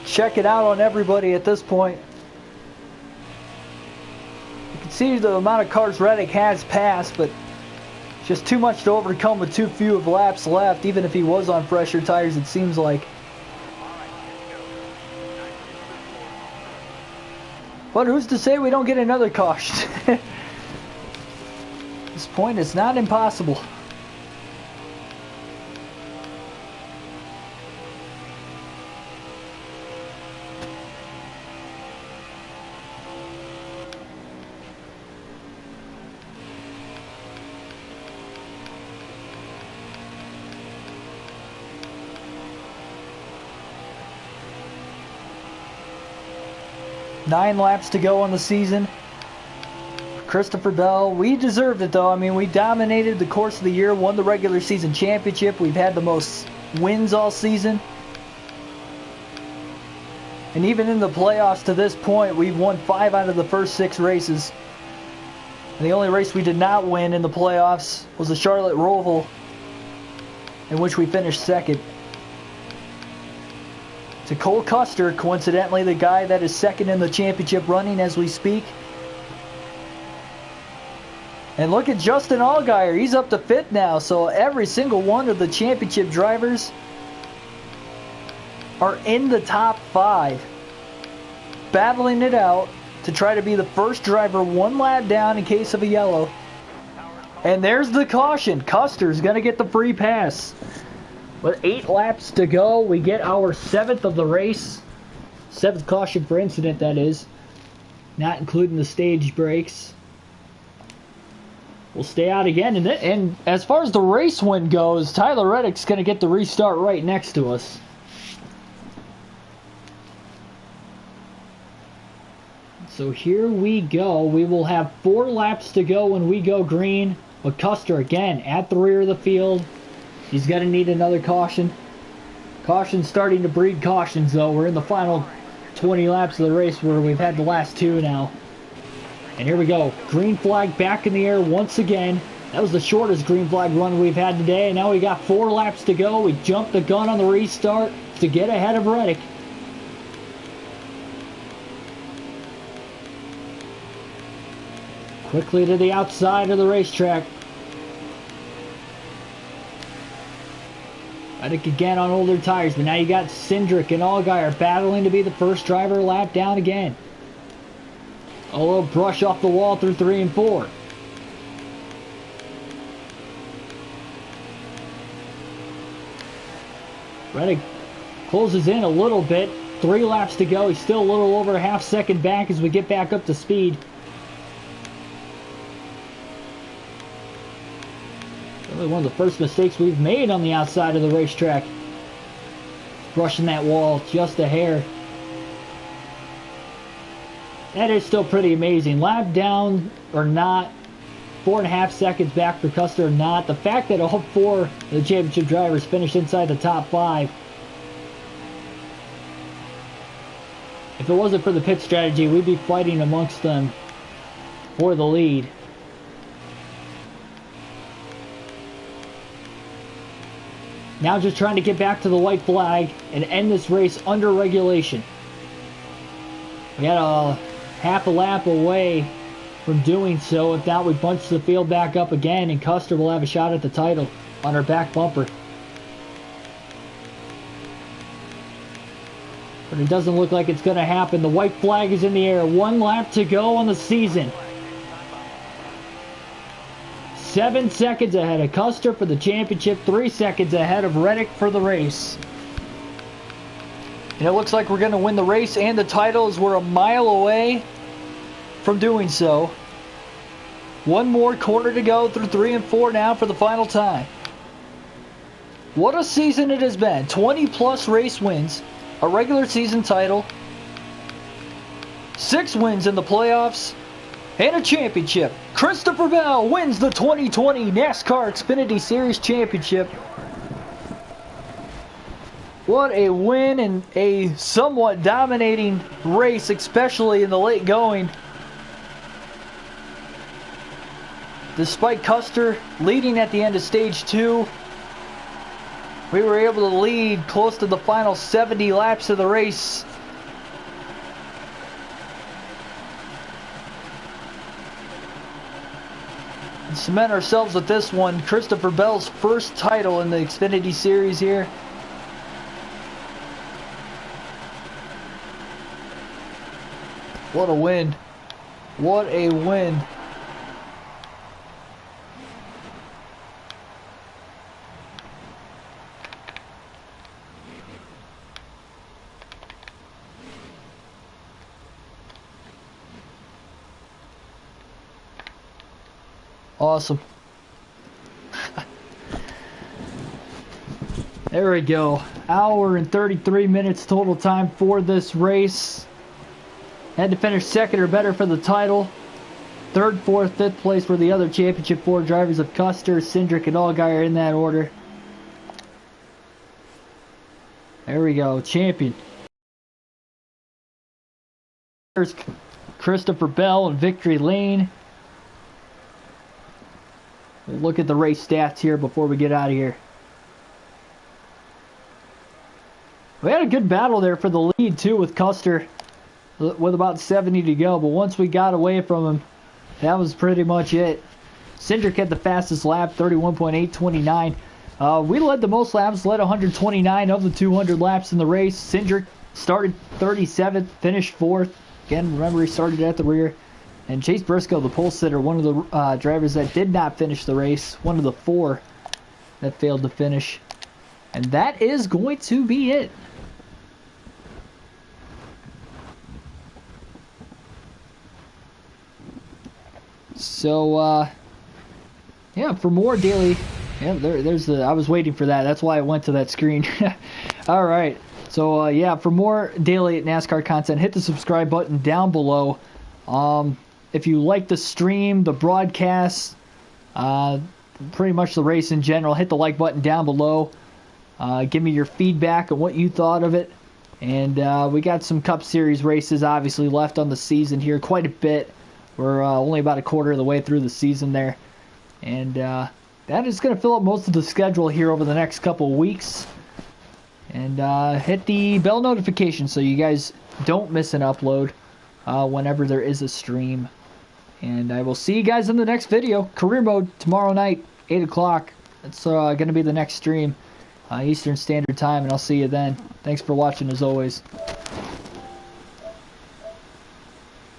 Check it out on everybody at this point. You can see the amount of cars Reddick has passed, but just too much to overcome with too few of laps left, even if he was on fresher tires, it seems like. But who's to say we don't get another caution? At this point, it's not impossible. 9 laps to go on the season. Christopher Bell, we deserved it though. I mean, we dominated the course of the year, won the regular season championship. We've had the most wins all season. And even in the playoffs to this point, we've won 5 out of the first 6 races. And the only race we did not win in the playoffs was the Charlotte Roval, in which we finished 2nd. To Cole Custer, coincidentally the guy that is 2nd in the championship running as we speak. And look at Justin Allgaier, he's up to 5th now, so every single one of the championship drivers are in the top 5, battling it out to try to be the first driver 1 lap down in case of a yellow. And there's the caution. Custer's going to get the free pass. With 8 laps to go, we get our 7th of the race. 7th caution for incident, that is. Not including the stage breaks. We'll stay out again. And as far as the race win goes, Tyler Reddick's going to get the restart right next to us. So here we go. We will have 4 laps to go when we go green. But Custer again at the rear of the field. He's going to need another caution. Caution's starting to breed cautions though. We're in the final 20 laps of the race where we've had the last 2 now. And here we go. Green flag back in the air once again. That was the shortest green flag run we've had today. And now we got 4 laps to go. We jumped the gun on the restart to get ahead of Reddick. Quickly to the outside of the racetrack. Reddick again on older tires, but now you got Cindric and Allgaier battling to be the first driver lap down again. A little brush off the wall through 3 and 4. Reddick closes in a little bit. 3 laps to go. He's still a little over a half second back as we get back up to speed. Really one of the first mistakes we've made on the outside of the racetrack. Brushing that wall just a hair. That is still pretty amazing. Lap down or not, 4.5 seconds back for Custer or not. The fact that all 4 of the championship drivers finished inside the top 5. If it wasn't for the pit strategy, we'd be fighting amongst them for the lead. Now just trying to get back to the white flag and end this race under regulation. We got a half a lap away from doing so. If not, we bunch the field back up again and Custer will have a shot at the title on our back bumper. But it doesn't look like it's going to happen. The white flag is in the air. 1 lap to go on the season. 7 seconds ahead of Custer for the championship. 3 seconds ahead of Reddick for the race. And it looks like we're going to win the race and the title as we're a mile away from doing so. 1 more corner to go through 3 and 4 now for the final time. What a season it has been. 20 plus race wins. A regular season title. 6 wins in the playoffs. And a championship. Christopher Bell wins the 2020 NASCAR Xfinity Series Championship. What a win and a somewhat dominating race, especially in the late going. Despite Custer leading at the end of stage 2, we were able to lead close to the final 70 laps of the race. And cement ourselves with this one. Christopher Bell's first title in the Xfinity Series here. What a win. What a win. Awesome. There we go. Hour and 33 minutes total time for this race. Had to finish second or better for the title. Third, fourth, fifth place were the other Championship 4 drivers of Custer, Cindric, and Allgaier in that order. There we go, champion. There's Christopher Bell in victory lane. We'll look at the race stats here before we get out of here. We had a good battle there for the lead too with Custer with about 70 to go, but once we got away from him, that was pretty much it. Cindric had the fastest lap, 31.829. We led the most laps, led 129 of the 200 laps in the race. Cindric started 37th, finished 4th. Again, remember he started at the rear. And Chase Briscoe, the pole sitter, one of the drivers that did not finish the race, one of the 4 that failed to finish. And that is going to be it. So, yeah, for more daily... Yeah, there's the... I was waiting for that. That's why I went to that screen. All right. So, yeah, for more daily NASCAR content, hit the subscribe button down below. If you like the stream, the broadcast, pretty much the race in general, hit the like button down below. Give me your feedback on what you thought of it. And we got some Cup Series races obviously left on the season here, quite a bit. We're only about a quarter of the way through the season there. And that is going to fill up most of the schedule here over the next couple of weeks. And hit the bell notification so you guys don't miss an upload whenever there is a stream. And I will see you guys in the next video. Career mode tomorrow night, 8 o'clock. It's going to be the next stream, Eastern Standard Time, and I'll see you then. Thanks for watching as always.